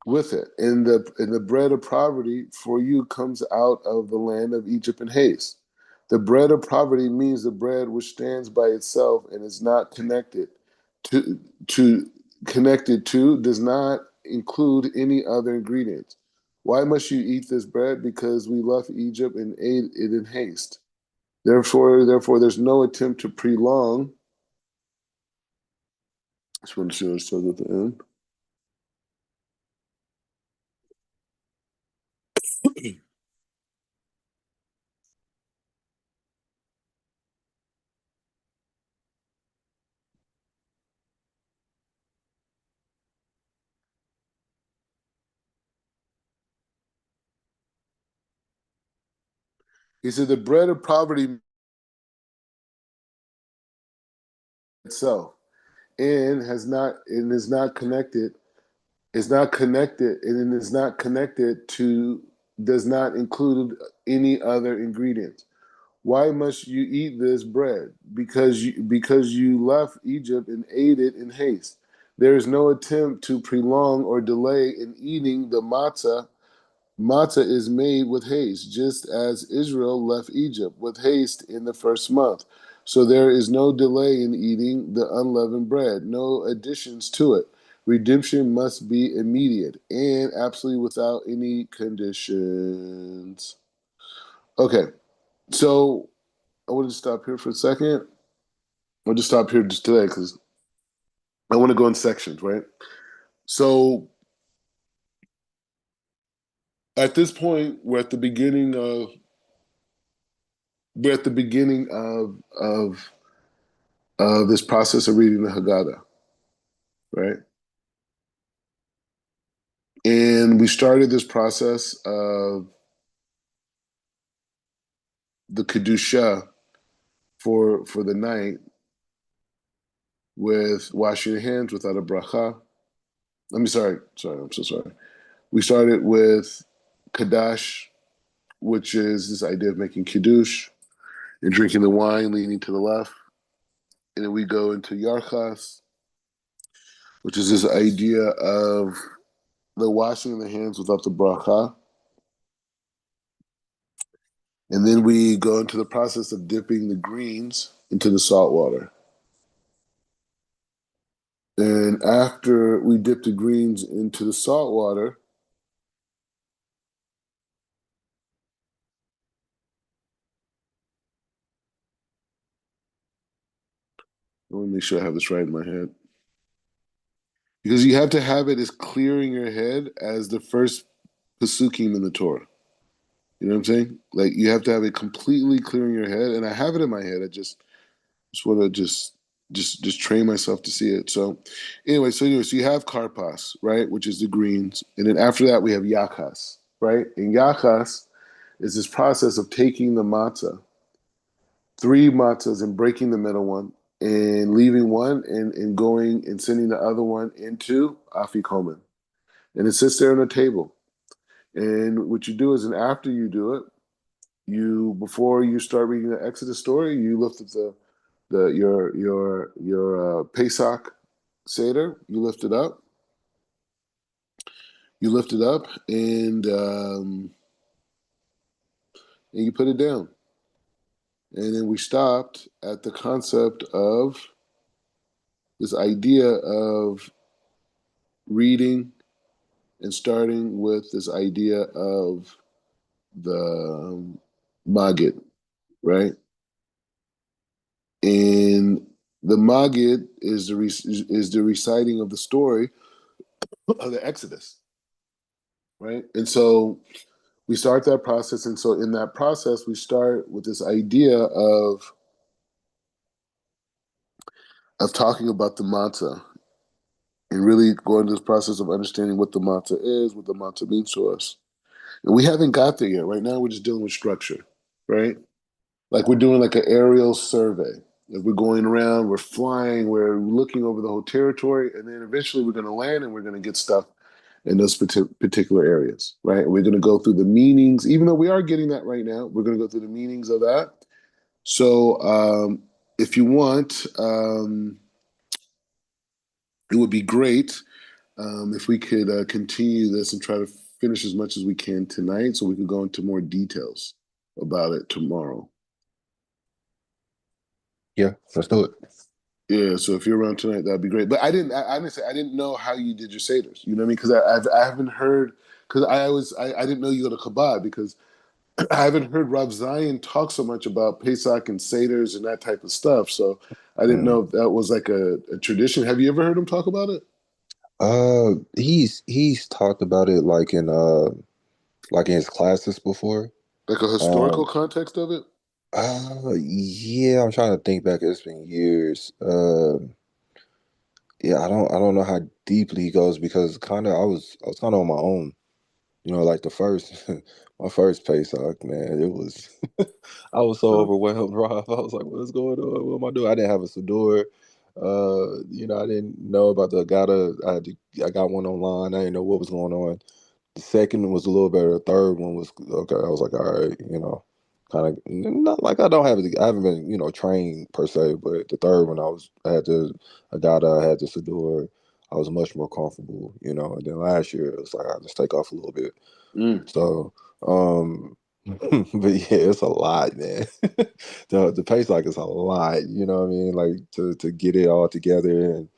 with it. And the bread of poverty for you comes out of the land of Egypt in haste. The bread of poverty means the bread which stands by itself and is not to to connected to, does not include any other ingredients. Why must you eat this bread? Because we left Egypt and ate it in haste. Therefore, there's no attempt to prolong. Just want to see what it says at the end. He said the bread of poverty itself and has not and is not connected to, does not include any other ingredients. Why must you eat this bread? Because you left Egypt and ate it in haste. There is no attempt to prolong or delay in eating the matzah. Matzah is made with haste, just as Israel left Egypt with haste in the first month. So there is no delay in eating the unleavened bread, no additions to it. Redemption must be immediate and absolutely without any conditions. Okay, so I want to stop here for a second. I'll just stop here just today because I want to go in sections, right? So at this point, we're at the beginning of this process of reading the Haggadah, right? And we started this process of the kedusha for the night with washing your hands without a bracha. Sorry, I'm so sorry. We started with kadash, which is this idea of making kiddush and drinking the wine, leaning to the left, and then we go into yarchas, which is this idea of the washing of the hands without the bracha. And then we go into the process of dipping the greens into the salt water. And after we dip the greens into the salt water, I want to make sure I have this right in my head. Because you have to have it as clear in your head as the first pasukim in the Torah. You know what I'm saying? Like you have to have it completely clear in your head. And I have it in my head. I just want to just train myself to see it. So you have karpas, right, which is the greens, and then after that we have yakas, right? And yakas is this process of taking the matzah, three matzahs, and breaking the middle one, and leaving one, and going and sending the other one into afikomen, and it sits there on a table. And what you do is, and after you do it, you before you start reading the Exodus story, you lift up your Pesach Seder. You lift it up, and you put it down. And then we stopped at the concept of this idea of reading and starting with this idea of the Maggid, right? And the Maggid is the reciting of the story of the Exodus, right? And so we start that process, and so in that process, we start with this idea of talking about the matzah and really going through this process of understanding what the matzah is, what the matzah means to us. And we haven't got there yet. Right now, we're just dealing with structure, right? Like we're doing like an aerial survey. Like we're going around, we're flying, we're looking over the whole territory, and then eventually we're going to land and we're going to get stuff in those particular areas, right? We're going to go through the meanings, even though we are getting that right now. We're going to go through the meanings of that. So, if you want, it would be great if we could continue this and try to finish as much as we can tonight, so we can go into more details about it tomorrow. Yeah, let's do it. Yeah, so if you're around tonight, that'd be great. But honestly, I didn't know how you did your seders. You know what I mean? Because I haven't heard, because I didn't know you go to Chabad, because I haven't heard Rob Zion talk so much about Pesach and seders and that type of stuff. So I didn't Mm. know if that was like a tradition. Have you ever heard him talk about it? He's talked about it like in his classes before. Like a historical Um, context of it? yeah, I'm trying to think back. It's been years. Yeah, I don't know how deeply he goes because I was kind of on my own. Like the first my first Pesach, man, it was I was so Huh? overwhelmed, Rob. I was like, what's going on? What am I doing? I didn't have a Siddur. I didn't know about the Haggadah. I got one online. I didn't know what was going on. The second one was a little better. The third one was okay. I was like, all right, kind of not like I haven't been, trained per se, but the third one I got I had the Siddur. I was much more comfortable, and then last year it was like I just take off a little bit. Mm. So, but yeah, it's a lot, man. The pace like is a lot, you know what I mean? Like to get it all together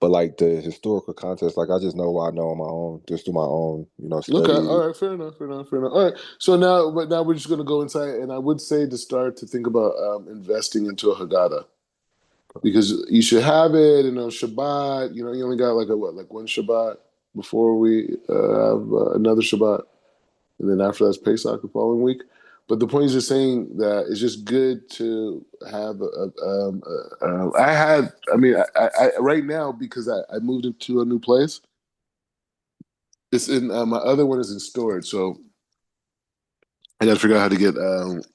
but like the historical context, like I just know what I know on my own, just through my own, Okay, study. all right, fair enough, fair enough, fair enough. All right, so now we're just gonna go inside, and I would say to start to think about investing into a Haggadah, because you should have it, Shabbat. You only got like like one Shabbat before we have another Shabbat, and then after that's Pesach the following week. But the point is just saying that it's just good to have I had, I mean, right now, because I moved into a new place. It's in my other one is in storage, so I got to figure out how to get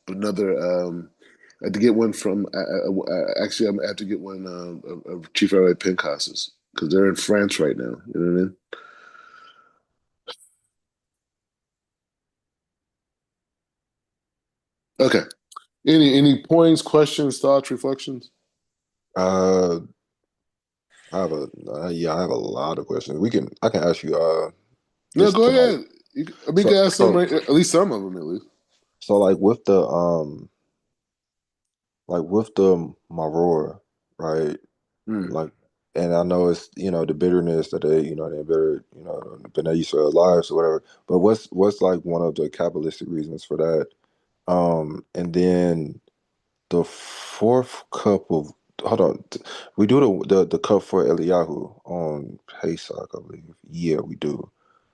another. I had to get one from. Actually, I have to get one of Chief Rabbi Pinchas's, because they're in France right now. You know what I mean? Okay. Any points, questions, thoughts, reflections? Uh, I have a lot of questions. I can ask you No, this go tonight. ahead. I mean, you So, can ask some, so, right? At least some of them, at least. so like with the maror, right? Mm. Like, and I know it's the bitterness that they bitter been they used to their lives or whatever. But what's like one of the Kabbalistic reasons for that? And then the fourth cup of hold on, we do the cup for Eliyahu on Pesach, I believe. Yeah, we do.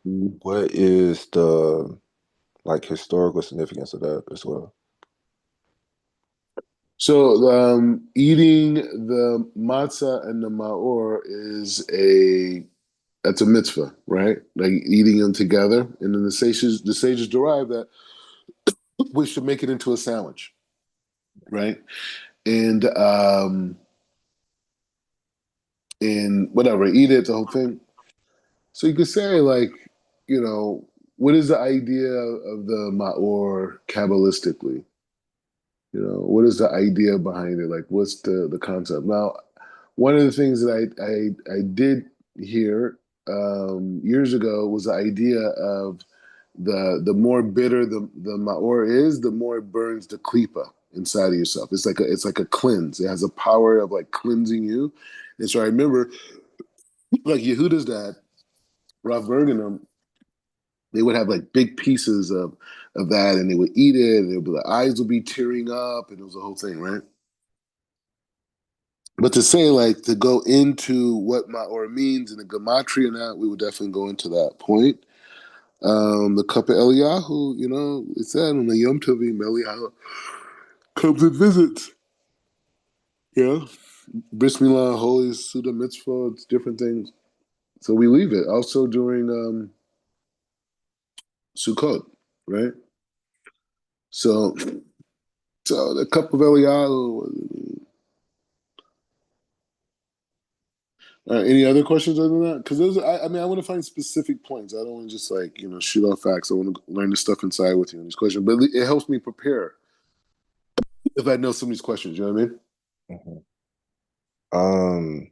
Mm. What is the like historical significance of that as well? So eating the matzah and the maor is a that's a mitzvah, right? Like eating them together, and then the sages derive that we should make it into a sandwich, right? And and whatever, eat it, the whole thing. So you could say like, you know, what is the idea of the ma'or kabbalistically? What is the idea behind it? Like, what's the concept? Now, one of the things that I did hear years ago was the idea of the more bitter the ma'or is, the more it burns the klipa inside of yourself. It's like a cleanse. It has a power of like cleansing you. And so I remember like Yehuda's dad, Rav Bergenum, they would have like big pieces of of that, and they would eat it, and the eyes would be tearing up, and it was a whole thing, right? But to say like to go into what Ma'or means and the gematria and that, we would definitely go into that point. The cup of Eliyahu, it said on the Yom Tovim, Eliyahu comes and visits. Yeah. Bris Milah, Holy Suda Mitzvah, it's different things. So we leave it. Also during Sukkot, right? So the cup of Eliyahu. Any other questions other than that? Because I mean, I want to find specific points. I don't want to just like shoot off facts. I want to learn the stuff inside with you on these questions. But it helps me prepare if I know some of these questions. You know what I mean? Mhm. Um,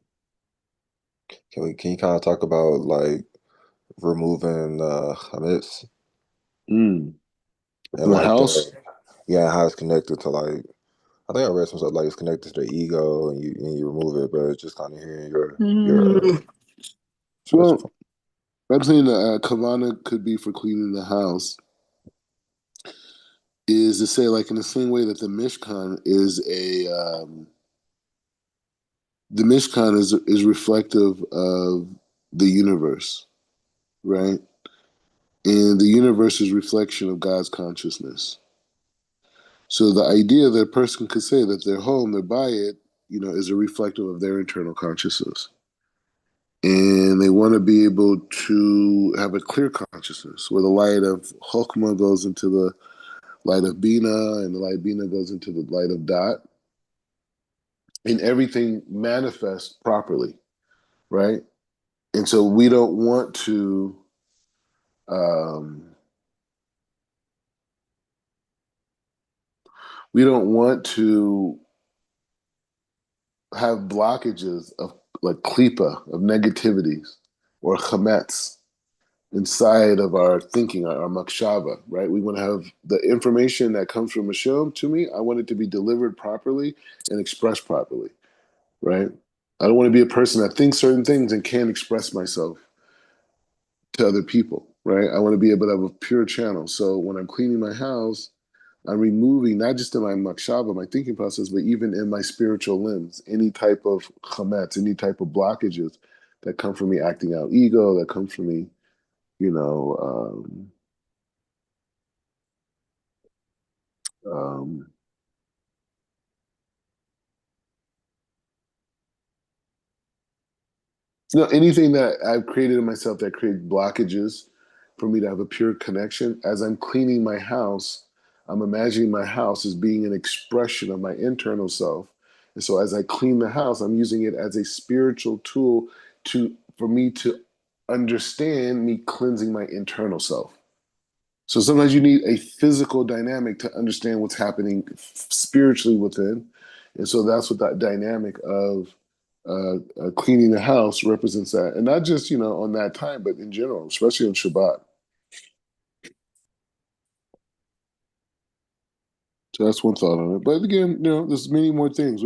can you kind of talk about like removing chametz Mm. and In the like house. the yeah how it's connected to like I think I read some stuff like it's connected to the ego and you remove it, but just kind of hearing your Mm. perspective. Well, I'm saying the kavana could be for cleaning the house. Is to say like in the same way that the Mishkan is reflective of the universe, right? And the universe is reflection of God's consciousness. So the idea that a person could say that their home, their bayit, is a reflective of their internal consciousness. And they want to be able to have a clear consciousness where the light of Chokmah goes into the light of Bina and the light of Bina goes into the light of Dot and everything manifests properly, right? And so um, we don't want to have blockages of like klipa, of negativities or chametz inside of our thinking, our makshava, right? We want to have the information that comes from Hashem to me, I want it to be delivered properly and expressed properly, right? I don't want to be a person that thinks certain things and can't express myself to other people, right? I want to be able to have a pure channel. So when I'm cleaning my house, I'm removing not just in my makshava, my thinking process, but even in my spiritual limbs, any type of chametz, any type of blockages that come from me acting out ego, that come from me, you know, um, anything that I've created in myself that creates blockages for me to have a pure connection. As I'm cleaning my house, I'm imagining my house as being an expression of my internal self. And so as I clean the house, I'm using it as a spiritual tool for me to understand me cleansing my internal self. So sometimes you need a physical dynamic to understand what's happening spiritually within. And so that's what that dynamic of cleaning the house represents that. And not just, on that time, but in general, especially on Shabbat. So that's one thought on it. But again, there's many more things. I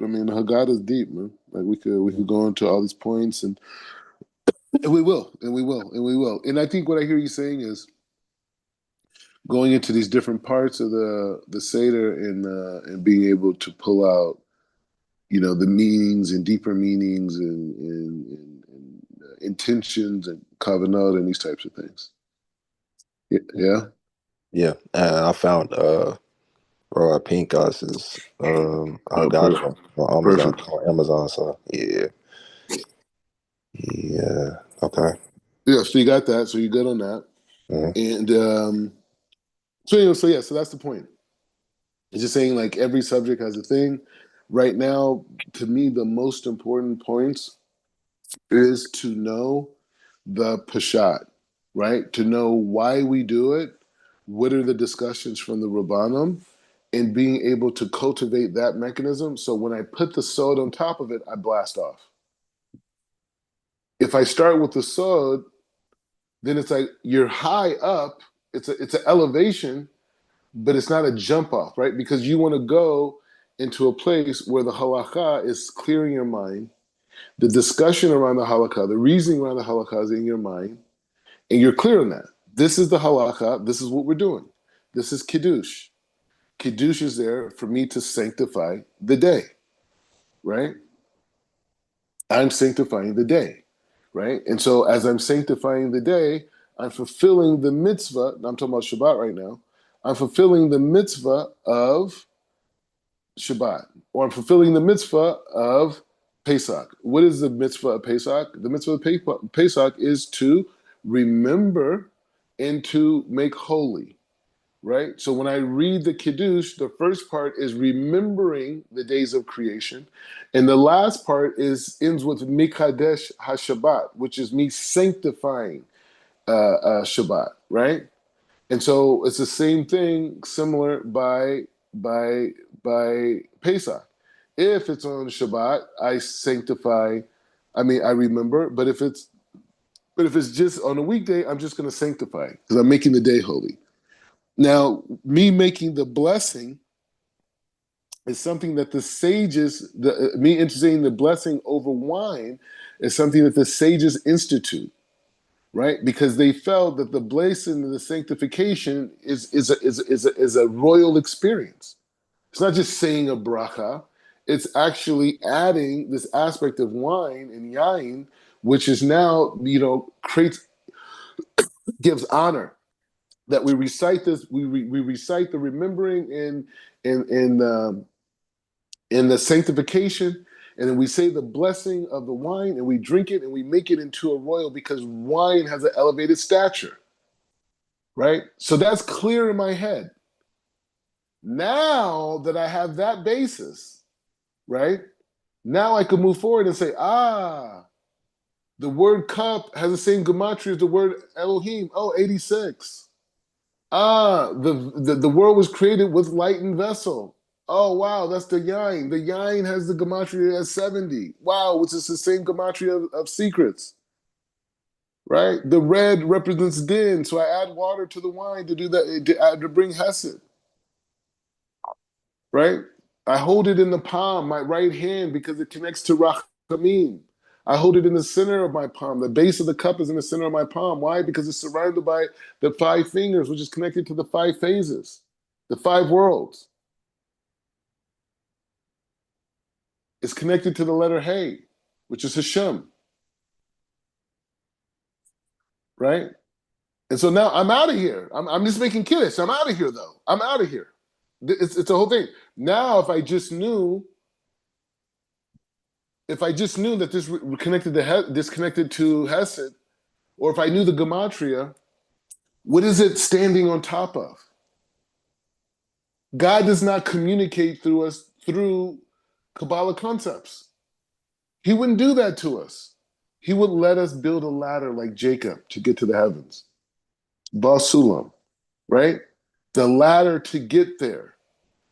mean, the Haggadah is deep, man. Like we could go into all these points and we will, and we will, and we will. And I think what I hear you saying is going into these different parts of the Seder and being able to pull out the meanings and deeper meanings and intentions and kavanah and these types of things. Yeah. Yeah, and I found Roy Pink Glasses. I Oh, got it perfect. on Amazon. Perfect. On Amazon, so yeah, yeah. Okay. Yeah. So you got that. So you're good on that. Mhm. And so yeah. So that's the point. It's just saying like every subject has a thing. Right now, to me, the most important points is to know the pashat, right? To know why we do it, what are the discussions from the Rabbanim, and being able to cultivate that mechanism. So when I put the sod on top of it, I blast off. If I start with the sod, then it's like you're high up. It's an elevation, but it's not a jump off, right? Because you want to go into a place where the halakha is clearing your mind. The discussion around the halakha, the reasoning around the halakha is in your mind, and you're clear on that. This is the halakha. This is what we're doing. This is Kiddush. Kiddush is there for me to sanctify the day, right? I'm sanctifying the day, right? And so as I'm sanctifying the day, I'm fulfilling the mitzvah. I'm talking about Shabbat right now. I'm fulfilling the mitzvah of Shabbat, or I'm fulfilling the mitzvah of Pesach. What is the mitzvah of Pesach? The mitzvah of Pesach is to remember and to make holy, right? So when I read the Kiddush, the first part is remembering the days of creation, and the last part is ends with Mikadesh HaShabbat, which is me sanctifying Shabbat, right? And so it's the same thing, similar by by Pesach. If it's on Shabbat, I sanctify. I mean, I remember. But if it's just on a weekday, I'm just going to sanctify because I'm making the day holy. Now, me making the blessing is something that the sages, me instituting the blessing over wine, is something that the sages institute, right? Because they felt that the blessing and the sanctification is a royal experience. It's not just saying a bracha; it's actually adding this aspect of wine and yain, which is now creates gives honor. That we recite this, we recite the remembering in the sanctification, and then we say the blessing of the wine, and we drink it, and we make it into a royal because wine has an elevated stature, right? So that's clear in my head. Now that I have that basis, right? Now I can move forward and say, the word cup has the same gematria as the word Elohim. Oh, 86. The world was created with light and vessel. Oh, wow, that's the yain. The yain has the gematria as 70. Wow, which is the same gematria of secrets, right? The red represents din, so I add water to the wine to do that, to bring hesed, right? I hold it in the palm, my right hand, because it connects to rachamim. I hold it in the center of my palm. The base of the cup is in the center of my palm. Why? Because it's surrounded by the five fingers, which is connected to the five phases, the five worlds. It's connected to the letter Hey, which is Hashem, right? And so now I'm out of here. I'm just making kiddush. I'm out of here, though. I'm out of here. It's a whole thing. Now, if I just knew that this connected to Hesed, or if I knew the gematria, what is it standing on top of? God does not communicate through us through Kabbalah concepts. He wouldn't do that to us. He would let us build a ladder like Jacob to get to the heavens. Basulam, right? The ladder to get there.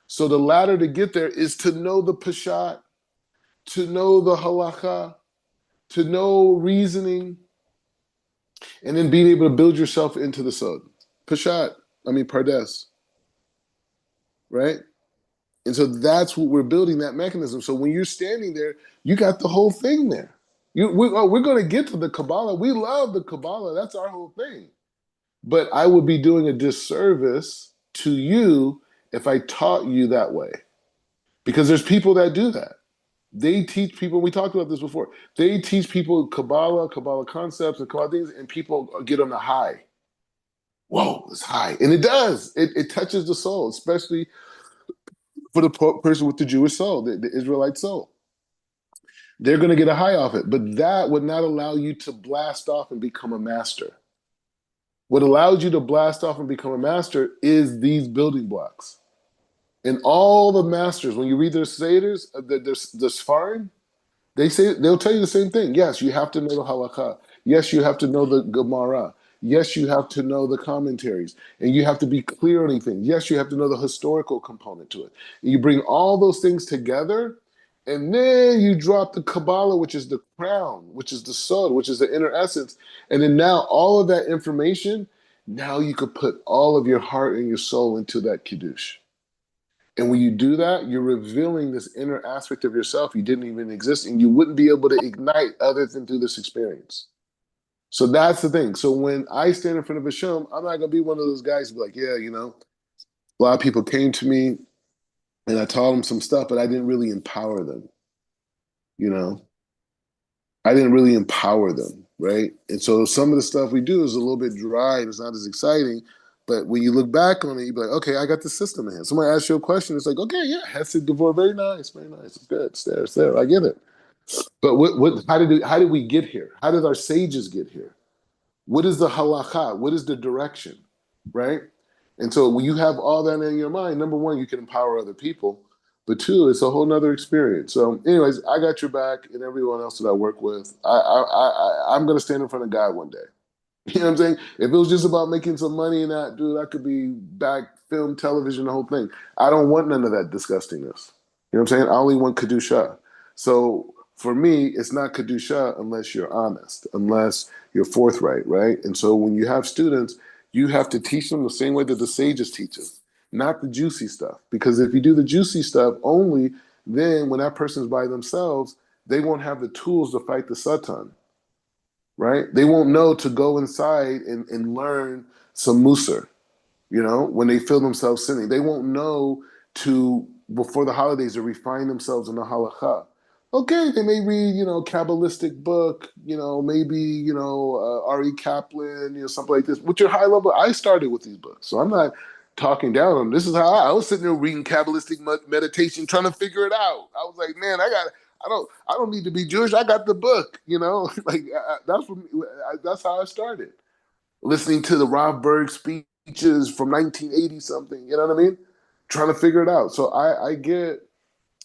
So the ladder to get there is to know the Peshat, to know the Halacha, to know reasoning, and then being able to build yourself into the Sod. Pardes, right? And so that's what we're building, that mechanism. So when you're standing there, you got the whole thing there. We're going to get to the Kabbalah. We love the Kabbalah. That's our whole thing. But I would be doing a disservice to you if I taught you that way. Because there's people that do that. They teach people, we talked about this before, they teach people Kabbalah concepts, and Kabbalah things, and people get on a high. Whoa, it's high. And it does. It touches the soul, especially for the person with the Jewish soul, the Israelite soul. They're going to get a high off it. But that would not allow you to blast off and become a master. What allows you to blast off and become a master is these building blocks. And all the masters, when you read their Seders, the Sfarim, they'll tell you the same thing. Yes, you have to know the halakha. Yes, you have to know the Gemara. Yes, you have to know the commentaries, and you have to be clear on anything. Yes, you have to know the historical component to it. And you bring all those things together, and then you drop the Kabbalah, which is the crown, which is the sod, which is the inner essence. And then now all of that information, now you could put all of your heart and your soul into that kiddush. And when you do that, you're revealing this inner aspect of yourself you didn't even exist, and you wouldn't be able to ignite other than through this experience. So that's the thing. So when I stand in front of Hashem, I'm not gonna be one of those guys who be like, yeah, A lot of people came to me and I taught them some stuff, but I didn't really empower them. You know, I didn't really empower them, right? And so some of the stuff we do is a little bit dry and it's not as exciting. But when you look back on it, you be like, okay, I got the system in hand. Somebody asks you a question, it's like, okay, yeah, Hesed Devor, very nice, very nice. It's good. It's there. I get it. But how did we get here? How did our sages get here? What is the halakha? What is the direction? Right? And so when you have all that in your mind, number one, you can empower other people. But two, it's a whole nother experience. So, anyways, I got your back and everyone else that I work with. I'm gonna stand in front of God one day. You know what I'm saying? If it was just about making some money and that, dude, I could be back, film, television, the whole thing. I don't want none of that disgustingness. You know what I'm saying? I only want Kedusha. So for me, it's not Kedusha unless you're honest, unless you're forthright, right? And so when you have students, you have to teach them the same way that the sages teach us, not the juicy stuff. Because if you do the juicy stuff only, then when that person's by themselves, they won't have the tools to fight the Satan, right? They won't know to go inside and learn some Musar, when they feel themselves sinning. They won't know to, before the holidays, to refine themselves in the halakha. Okay, they may read, Kabbalistic book, maybe, R.E. Kaplan, something like this, which are high level. I started with these books, so I'm not talking down on them. This is how I was sitting there reading Kabbalistic meditation, trying to figure it out. I was like, man, I don't need to be Jewish. I got the book, like that's what, that's how I started. Listening to the Rob Berg speeches from 1980 something, you know what I mean? Trying to figure it out. So I get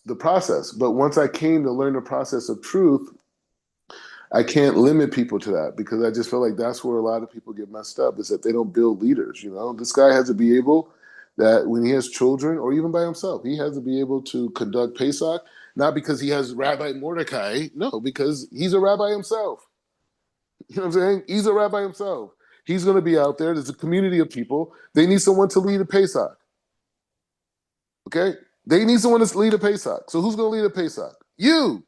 the process, but once I came to learn the process of truth, I can't limit people to that because I just feel like that's where a lot of people get messed up is that they don't build leaders. This guy has to be able that when he has children or even by himself, he has to be able to conduct Pesach, not because he has Rabbi Mordecai, no, because he's a rabbi himself. You know what I'm saying? He's a rabbi himself. He's going to be out there. There's a community of people. They need someone to lead a Pesach. Okay? They need someone to lead a Pesach. So who's going to lead a Pesach? You.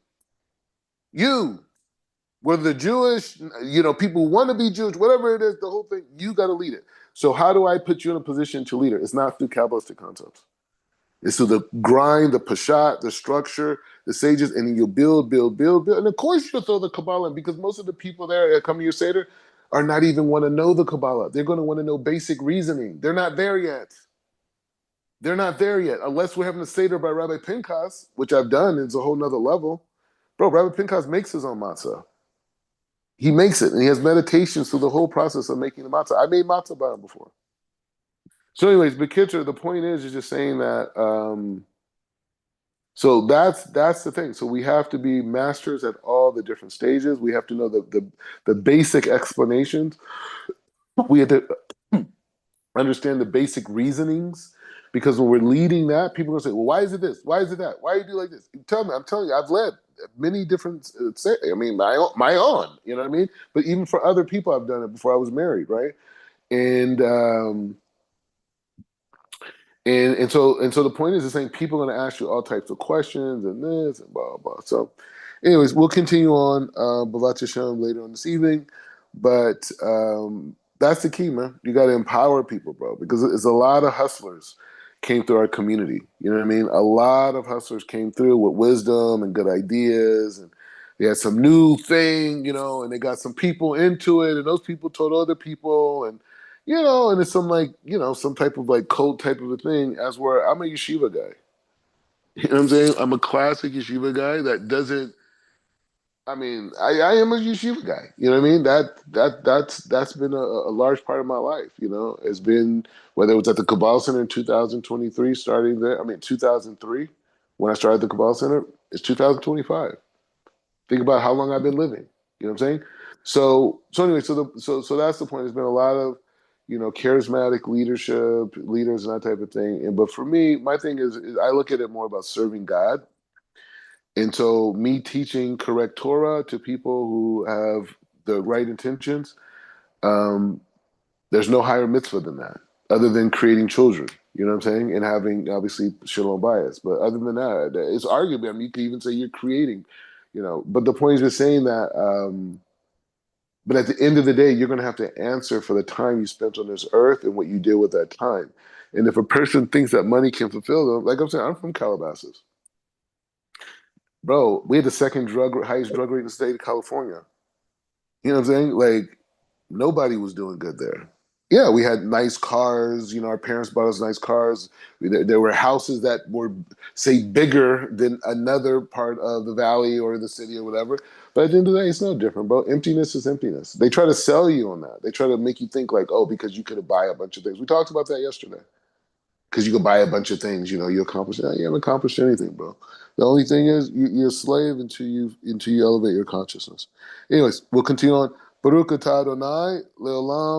You. Whether Jewish, people want to be Jewish, whatever it is, the whole thing, you got to lead it. So how do I put you in a position to lead it? It's not through Kabbalistic concepts. It's through the grind, the pashat, the structure, the sages, and then you'll build, build, build, build. And of course you'll throw the Kabbalah in because most of the people there that come to your Seder are not even want to know the Kabbalah. They're going to want to know basic reasoning. They're not there yet. They're not there yet. Unless we're having a Seder by Rabbi Pinchas, which I've done, it's a whole nother level. Bro, Rabbi Pinchas makes his own matzah. He makes it, and he has meditations through the whole process of making the matzah. I made matzah by him before. So anyways, Bekitzer, the point is just saying that so that's the thing. So we have to be masters at all the different stages. We have to know the basic explanations. We have to understand the basic reasonings. Because when we're leading that, people are gonna say, "Well, why is it this? Why is it that? Why do you do like this?" Tell me, I'm telling you, I've led many different. My own. You know what I mean? But even for other people, I've done it before I was married, right? And and so the point is saying people are going to ask you all types of questions and this and blah blah. So, anyways, we'll continue on B'vat Hashem later on this evening, but that's the key, man. You got to empower people, bro, because it's a lot of hustlers came through our community. You know what I mean? A lot of hustlers came through with wisdom and good ideas, and they had some new thing, and they got some people into it, and those people told other people, and and it's some like, some type of like cult type of a thing, as where I'm a yeshiva guy. You know what I'm saying? I'm a classic yeshiva guy that doesn't, I am a yeshiva guy. You know what I mean? That's been a large part of my life, It's been, whether it was at the Kabbalah Center in 2023, starting there, 2003, when I started the Kabbalah Center, it's 2025. Think about how long I've been living. You know what I'm saying? So anyway, so that's the point. There's been a lot of, charismatic leaders and that type of thing. But for me, my thing is I look at it more about serving God. And so me teaching correct Torah to people who have the right intentions, um, there's no higher mitzvah than that, other than creating children. You know what I'm saying? And having obviously shalom bias. But other than that, it's arguably, you could even say you're creating, But the point is just saying that But at the end of the day, you're going to have to answer for the time you spent on this earth and what you did with that time. And if a person thinks that money can fulfill them, like I'm saying, I'm from Calabasas. Bro, we had the second highest drug rate in the state of California. You know what I'm saying? Like, nobody was doing good there. Yeah, we had nice cars. You know, our parents bought us nice cars. There were houses that were, say, bigger than another part of the valley or the city or whatever. But at the end of the day, it's no different, bro. Emptiness is emptiness. They try to sell you on that. They try to make you think like, oh, because you could buy a bunch of things. We talked about that yesterday. Because you could buy a bunch of things, you accomplish that. You haven't accomplished anything, bro. The only thing is you're a slave until you elevate your consciousness. Anyways, we'll continue on. Baruch atah Adonai le'olam.